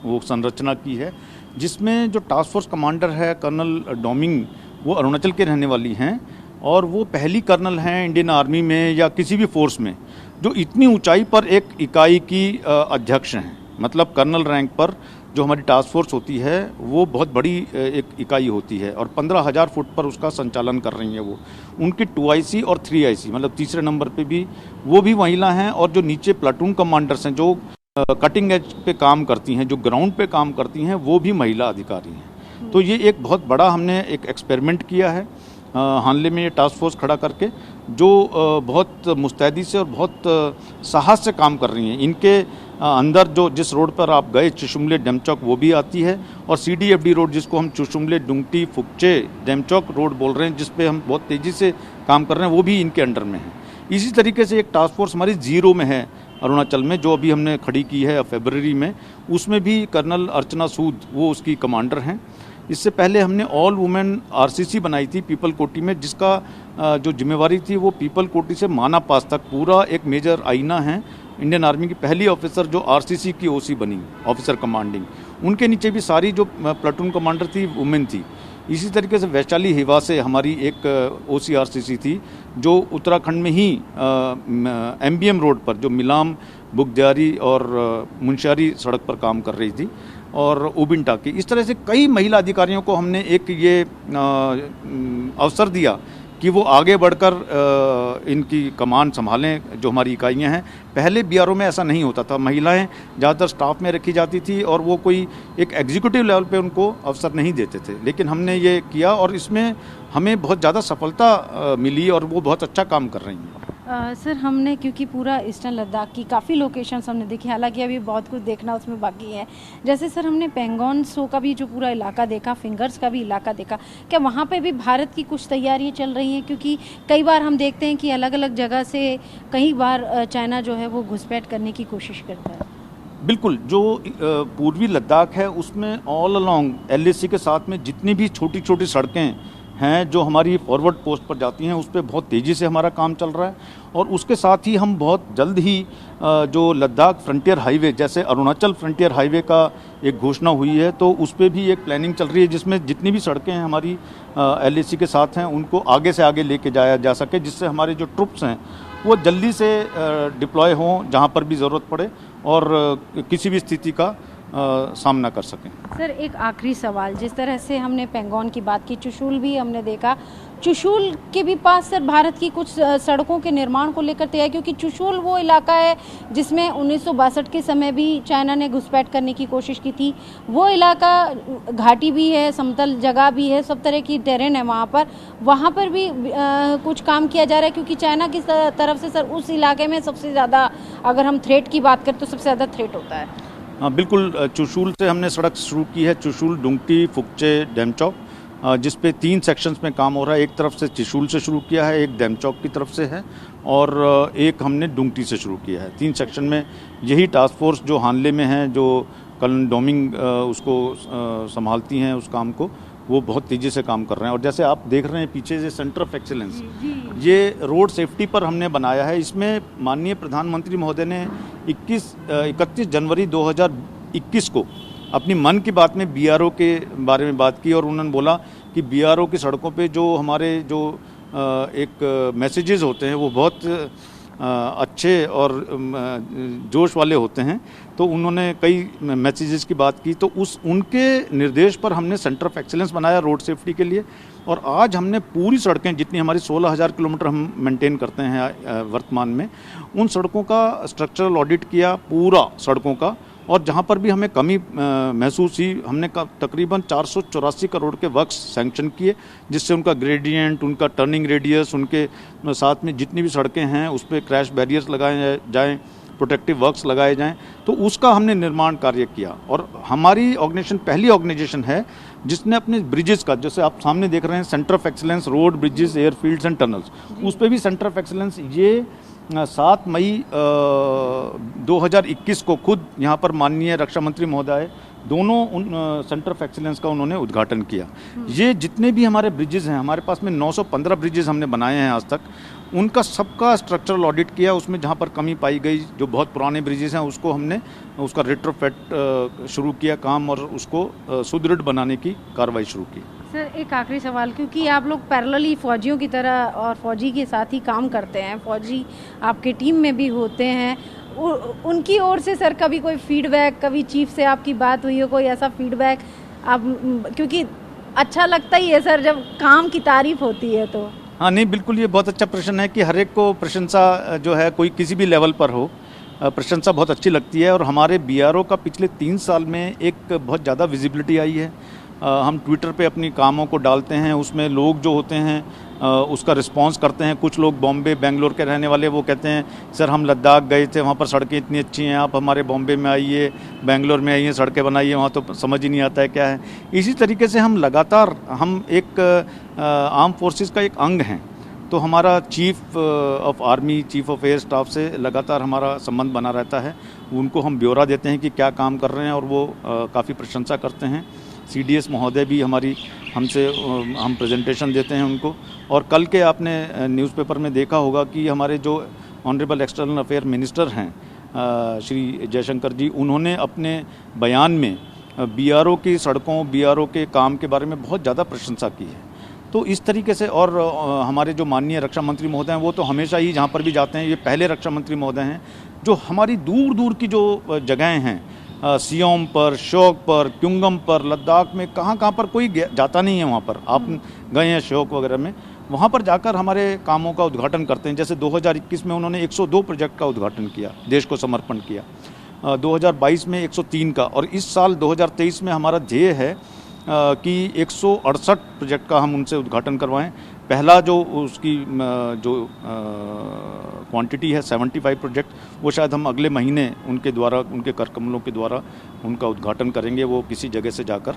वो संरचना की है, जिसमें जो टास्क फोर्स कमांडर है कर्नल डोमिंग, वो अरुणाचल के रहने वाली हैं और वो पहली कर्नल हैं इंडियन आर्मी में या किसी भी फोर्स में जो इतनी ऊंचाई पर एक इकाई की अध्यक्ष हैं। मतलब कर्नल रैंक पर जो हमारी टास्क फोर्स होती है वो बहुत बड़ी एक इकाई होती है और 15,000 फुट पर उसका संचालन कर रही हैं वो। उनकी 2IC और 3IC मतलब तीसरे नंबर पे भी वो भी महिला हैं। और जो नीचे प्लाटून कमांडर्स हैं जो कटिंग एज पे काम करती हैं, जो ग्राउंड पे काम करती हैं, वो भी महिला अधिकारी हैं। तो ये एक बहुत बड़ा हमने एक एक्सपेरिमेंट किया है हानले में, ये टास्क फोर्स खड़ा करके, जो बहुत मुस्तैदी से और बहुत साहस से काम कर रही हैं। इनके अंदर जो जिस रोड पर आप गए, चुशुमले डेमचौक, वो भी आती है और CDFD रोड जिसको हम चुशुमले डुंगटी फुकचे डेमचौक रोड बोल रहे हैं, जिस पे हम बहुत तेज़ी से काम कर रहे हैं, वो भी इनके अंडर में है। इसी तरीके से एक टास्क फोर्स हमारी 0 में है अरुणाचल में, जो अभी हमने खड़ी की है फरवरी में। उसमें भी कर्नल अर्चना सूद वो उसकी कमांडर हैं। इससे पहले हमने ऑल वुमेन RCC बनाई थी पीपल कोटी में, जिसका जो जिम्मेवारी थी वो पीपल कोटी से माना पास तक पूरा एक मेजर आईना है। इंडियन आर्मी की पहली ऑफिसर जो RCC की OC बनी, ऑफिसर कमांडिंग, उनके नीचे भी सारी जो प्लाटून कमांडर थी वुमेन थी। इसी तरीके से वैशाली हिवा से हमारी एक OC RCC थी जो उत्तराखंड में ही MBM रोड पर जो मिलाम बुगद्यारी और मुंशियारी सड़क पर काम कर रही थी। और उबिंटा की। इस तरह से कई महिला अधिकारियों को हमने एक ये अवसर दिया कि वो आगे बढ़कर इनकी कमान संभालें जो हमारी इकाइयां हैं। पहले बीआरओ में ऐसा नहीं होता था, महिलाएं ज़्यादातर स्टाफ में रखी जाती थी और वो कोई एक एग्जीक्यूटिव लेवल पे उनको अवसर नहीं देते थे, लेकिन हमने ये किया और इसमें हमें बहुत ज़्यादा सफलता मिली और वो बहुत अच्छा काम कर रही हैं। सर हमने क्योंकि पूरा ईस्टर्न लद्दाख की काफ़ी लोकेशंस हमने देखी, हालांकि अभी बहुत कुछ देखना उसमें बाकी है। जैसे सर हमने पेंगोंग त्सो का भी जो पूरा इलाका देखा, फिंगर्स का भी इलाका देखा, क्या वहाँ पे भी भारत की कुछ तैयारियाँ चल रही हैं? क्योंकि कई बार हम देखते हैं कि अलग अलग जगह से कई बार चाइना जो है वो घुसपैठ करने की कोशिश करता है। बिल्कुल, जो पूर्वी लद्दाख है उसमें ऑल अलोंग एलएसी के साथ में जितनी भी छोटी छोटी सड़कें हैं जो हमारी फॉरवर्ड पोस्ट पर जाती हैं उस पर बहुत तेज़ी से हमारा काम चल रहा है। और उसके साथ ही हम बहुत जल्द ही जो लद्दाख फ्रंटियर हाईवे, जैसे अरुणाचल फ्रंटियर हाईवे का एक घोषणा हुई है, तो उस पर भी एक प्लानिंग चल रही है जिसमें जितनी भी सड़कें हैं हमारी एलएसी के साथ हैं उनको आगे से आगे लेके जाया जा सके, जिससे हमारे जो ट्रुप्स हैं वो जल्दी से डिप्लॉय हों जहाँ पर भी ज़रूरत पड़े और किसी भी स्थिति का सामना कर सकें। सर एक आखिरी सवाल, जिस तरह से हमने पेंगोंग की बात की, चुशूल भी हमने देखा, चुशूल के भी पास सर भारत की कुछ सड़कों के निर्माण को लेकर तैयार, क्योंकि चुशूल वो इलाका है जिसमें 1962 के समय भी चाइना ने घुसपैठ करने की कोशिश की थी। वो इलाका घाटी भी है, समतल जगह भी है, सब तरह की टेरेन है वहाँ पर भी कुछ काम किया जा रहा है, क्योंकि चाइना की तरफ से सर उस इलाके में सबसे ज़्यादा, अगर हम थ्रेट की बात करें तो सबसे ज़्यादा थ्रेट होता है। हाँ बिल्कुल, चुशूल से हमने सड़क शुरू की है, चुशूल, डुंगटी, फुकचे, डेमचौक, जिस पे 3 सेक्शंस में काम हो रहा है। एक तरफ से चुशूल से शुरू किया है, एक डेमचौक की तरफ से है और एक हमने डुंगटी से शुरू किया है। 3 सेक्शन में यही टास्क फोर्स जो हानले में है, जो कल डोमिंग उसको संभालती हैं उस काम को, वो बहुत तेज़ी से काम कर रहे हैं। और जैसे आप देख रहे हैं पीछे से सेंटर ऑफ एक्सीलेंस, ये रोड सेफ्टी पर हमने बनाया है। इसमें माननीय प्रधानमंत्री महोदय ने 31 जनवरी 2021 को अपनी मन की बात में बीआरओ के बारे में बात की और उन्होंने बोला कि बीआरओ की सड़कों पे जो हमारे जो एक मैसेजेस होते हैं वो बहुत अच्छे और जोश वाले होते हैं, तो उन्होंने कई मैसेजेस की बात की, तो उनके निर्देश पर हमने सेंटर ऑफ एक्सीलेंस बनाया रोड सेफ्टी के लिए। और आज हमने पूरी सड़कें जितनी हमारी 16,000 किलोमीटर हम मेंटेन करते हैं वर्तमान में, उन सड़कों का स्ट्रक्चरल ऑडिट किया पूरा सड़कों का, और जहाँ पर भी हमें कमी महसूस हुई हमने तकरीबन 484 करोड़ के वर्क्स सैंक्शन किए, जिससे उनका ग्रेडियंट, उनका टर्निंग रेडियस, उनके साथ में जितनी भी सड़कें हैं उस पर क्रैश बैरियर्स लगाए जाएँ, प्रोटेक्टिव वर्क्स लगाए जाएं, तो उसका हमने निर्माण कार्य किया। और हमारी ऑर्गेनाइजेशन पहली ऑर्गेनाइजेशन है जिसने अपने ब्रिजेस का, जैसे आप सामने देख रहे हैं centre of excellence road, bridges, airfields and tunnels, उस पर भी सेंटर ऑफ एक्सीलेंस ये 7 मई 2021 को खुद यहाँ पर माननीय रक्षा मंत्री महोदय दोनों उन सेंटर ऑफ एक्सीलेंस का उन्होंने उद्घाटन किया। ये जितने भी हमारे ब्रिजेस हैं, हमारे पास में 915 ब्रिजेस हमने बनाए हैं आज तक, उनका सबका स्ट्रक्चरल ऑडिट किया। उसमें जहाँ पर कमी पाई गई, जो बहुत पुराने ब्रिजेस हैं उसको हमने उसका रेट्रोफिट शुरू किया काम और उसको सुदृढ़ बनाने की कार्रवाई शुरू की। सर एक आखिरी सवाल, क्योंकि आप लोग पैरेलली फौजियों की तरह और फौजी के साथ ही काम करते हैं, फौजी आपके टीम में भी होते हैं, उनकी ओर से सर कभी कोई फीडबैक, कभी चीफ से आपकी बात हुई हो, कोई ऐसा फीडबैक आप, क्योंकि अच्छा लगता ही है सर जब काम की तारीफ होती है तो। हाँ नहीं, बिल्कुल ये बहुत अच्छा प्रश्न है कि हर एक को प्रशंसा जो है कोई किसी भी लेवल पर हो, प्रशंसा बहुत अच्छी लगती है। और हमारे बीआरओ का पिछले 3 साल में एक बहुत ज़्यादा विजिबिलिटी आई है। हम ट्विटर पे अपनी कामों को डालते हैं, उसमें लोग जो होते हैं उसका रिस्पांस करते हैं। कुछ लोग बॉम्बे, बेंगलोर के रहने वाले, वो कहते हैं सर हम लद्दाख गए थे, वहाँ पर सड़कें इतनी अच्छी हैं, आप हमारे बॉम्बे में आइए, बेंगलोर में आइए, सड़कें बनाइए, वहाँ तो समझ ही नहीं आता है क्या है। इसी तरीके से हम लगातार, हम एक आर्म फोर्सेस का एक अंग हैं, तो हमारा chief of army, chief of air staff से लगातार हमारा संबंध बना रहता है। उनको हम ब्यौरा देते हैं कि क्या काम कर रहे हैं और वो काफ़ी प्रशंसा करते हैं। सीडीएस महोदय भी हम प्रेजेंटेशन देते हैं उनको। और कल के आपने न्यूज़पेपर में देखा होगा कि हमारे जो ऑनरेबल एक्सटर्नल अफेयर मिनिस्टर हैं श्री जयशंकर जी, उन्होंने अपने बयान में बीआरओ की सड़कों, बीआरओ के काम के बारे में बहुत ज़्यादा प्रशंसा की है। तो इस तरीके से, और हमारे जो माननीय रक्षा मंत्री महोदय हैं वो तो हमेशा ही जहाँ पर भी जाते हैं, ये पहले रक्षा मंत्री महोदय हैं जो हमारी दूर दूर की जो जगहें हैं सियोम पर, श्योक पर, क्युंगम पर, लद्दाख में कहाँ कहाँ पर कोई जाता नहीं है। वहाँ पर आप गए हैं श्योक वगैरह में, वहाँ पर जाकर हमारे कामों का उद्घाटन करते हैं। जैसे 2021 में उन्होंने 102 प्रोजेक्ट का उद्घाटन किया, देश को समर्पण किया। 2022 में 103 का, और इस साल 2023 में हमारा ध्येय है कि 168 प्रोजेक्ट का हम उनसे उद्घाटन करवाएं। पहला जो उसकी जो क्वांटिटी है 75 प्रोजेक्ट, वो शायद हम अगले महीने उनके द्वारा, उनके कर कमलों के द्वारा उनका उद्घाटन करेंगे, वो किसी जगह से जाकर,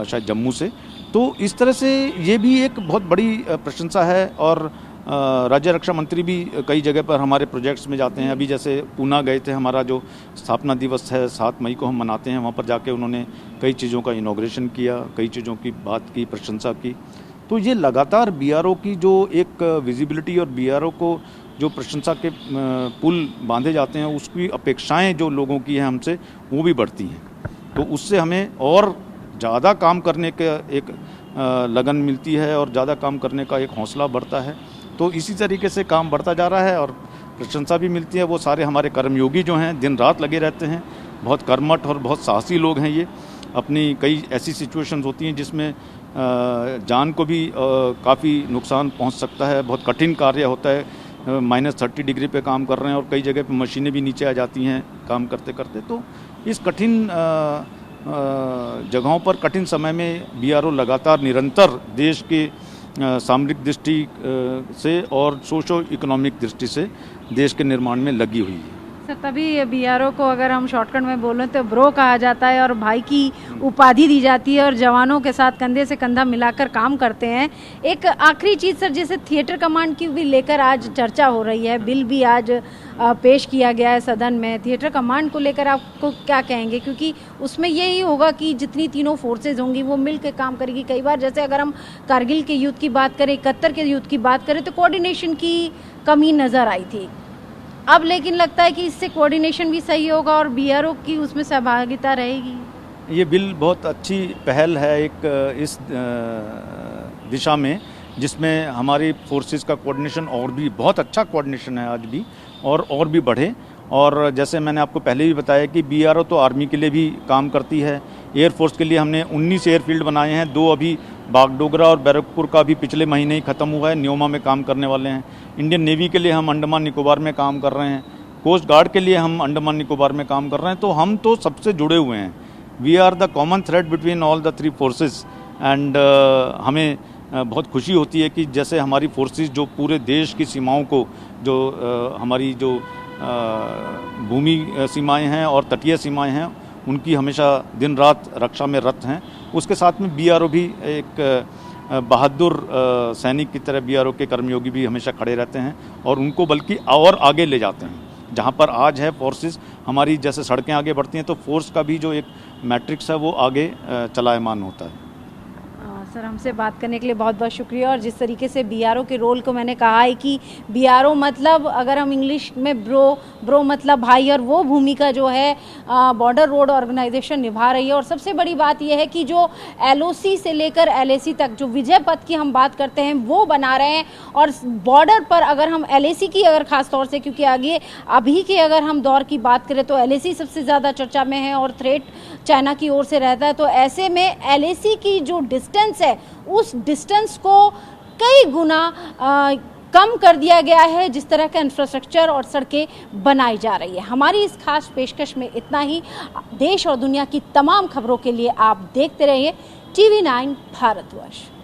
शायद जम्मू से। तो इस तरह से ये भी एक बहुत बड़ी प्रशंसा है। और राज्य रक्षा मंत्री भी कई जगह पर हमारे प्रोजेक्ट्स में जाते हैं। अभी जैसे पूना गए थे, हमारा जो स्थापना दिवस है 7 मई को हम मनाते हैं, वहाँ पर जाके उन्होंने कई चीज़ों का इनॉग्रेशन किया, कई चीज़ों की बात की, प्रशंसा की। तो ये लगातार बीआरओ की जो एक विजिबिलिटी और बीआरओ को जो प्रशंसा के पुल बांधे जाते हैं, उसकी अपेक्षाएं जो लोगों की हैं हमसे, वो भी बढ़ती हैं। तो उससे हमें और ज़्यादा काम करने का एक लगन मिलती है और ज़्यादा काम करने का एक हौसला बढ़ता है। तो इसी तरीके से काम बढ़ता जा रहा है और प्रशंसा भी मिलती है। वो सारे हमारे कर्मयोगी जो हैं, दिन रात लगे रहते हैं, बहुत कर्मठ और बहुत साहसी लोग हैं ये। अपनी कई ऐसी सिचुएशंस होती हैं जिसमें जान को भी काफ़ी नुकसान पहुंच सकता है, बहुत कठिन कार्य होता है, -30 डिग्री पे काम कर रहे हैं और कई जगह पे मशीनें भी नीचे आ जाती हैं काम करते करते। तो इस कठिन जगहों पर, कठिन समय में बीआरओ लगातार निरंतर देश के सामरिक दृष्टि से और सोशो इकोनॉमिक दृष्टि से देश के निर्माण में लगी हुई है। सर, तभी बीआरओ को अगर हम शॉर्टकट में बोलें तो ब्रो कहा जाता है और भाई की उपाधि दी जाती है और जवानों के साथ कंधे से कंधा मिलाकर काम करते हैं। एक आखिरी चीज़ सर, जैसे थिएटर कमांड की भी लेकर आज चर्चा हो रही है, बिल भी आज पेश किया गया है सदन में। थिएटर कमांड को लेकर आपको क्या कहेंगे? क्योंकि उसमें यही होगा कि जितनी तीनों फोर्सेज होंगी वो मिल के काम करेगी। कई बार जैसे अगर हम कारगिल के युद्ध की बात करें, 71 के युद्ध की बात करें, तो कोऑर्डिनेशन की कमी नज़र आई थी। अब लेकिन लगता है कि इससे कोऑर्डिनेशन भी सही होगा और बीआरओ की उसमें सहभागिता रहेगी। ये बिल बहुत अच्छी पहल है एक इस दिशा में, जिसमें हमारी फोर्सेस का कोऑर्डिनेशन और भी बहुत अच्छा कोऑर्डिनेशन है आज भी, और भी बढ़े। और जैसे मैंने आपको पहले भी बताया कि बीआरओ तो आर्मी के लिए भी काम करती है। एयरफोर्स के लिए हमने 19 एयरफील्ड बनाए हैं, 2 अभी बागडोगरा और बैरकपुर का भी पिछले महीने ही ख़त्म हुआ है, न्योमा में काम करने वाले हैं। इंडियन नेवी के लिए हम अंडमान निकोबार में काम कर रहे हैं, कोस्ट गार्ड के लिए हम अंडमान निकोबार में काम कर रहे हैं। तो हम तो सबसे जुड़े हुए हैं। We are the common thread between all the 3 forces. And हमें बहुत खुशी होती है कि जैसे हमारी फोर्सेस जो पूरे देश की सीमाओं को, जो हमारी जो भूमि सीमाएं हैं और तटीय सीमाएं हैं, उनकी हमेशा दिन रात रक्षा में रत हैं। उसके साथ में बीआरओ भी एक बहादुर सैनिक की तरह, बीआरओ के कर्मयोगी भी हमेशा खड़े रहते हैं और उनको बल्कि और आगे ले जाते हैं। जहाँ पर आज है फोर्सेस हमारी, जैसे सड़कें आगे बढ़ती हैं तो फोर्स का भी जो एक मैट्रिक्स है वो आगे चलायमान होता है। सर, हमसे बात करने के लिए बहुत बहुत शुक्रिया। और जिस तरीके से बीआरओ के रोल को मैंने कहा है कि बीआरओ मतलब, अगर हम इंग्लिश में ब्रो मतलब भाई, और वो भूमिका जो है बॉर्डर रोड ऑर्गेनाइजेशन निभा रही है। और सबसे बड़ी बात यह है कि जो एलओसी से लेकर एलएसी तक जो विजय पथ की हम बात करते हैं वो बना रहे हैं। और बॉर्डर पर अगर हम एलएसी की अगर खास तौर से, क्योंकि आगे अभी के अगर हम दौर की बात करें तो एलएसी सबसे ज़्यादा चर्चा में है और थ्रेट चाइना की ओर से रहता है। तो ऐसे में एलएसी की जो डिस्टेंस है, उस डिस्टेंस को कई गुना कम कर दिया गया है जिस तरह का इंफ्रास्ट्रक्चर और सड़कें बनाई जा रही है। हमारी इस खास पेशकश में इतना ही। देश और दुनिया की तमाम खबरों के लिए आप देखते रहिए TV9 भारतवर्ष।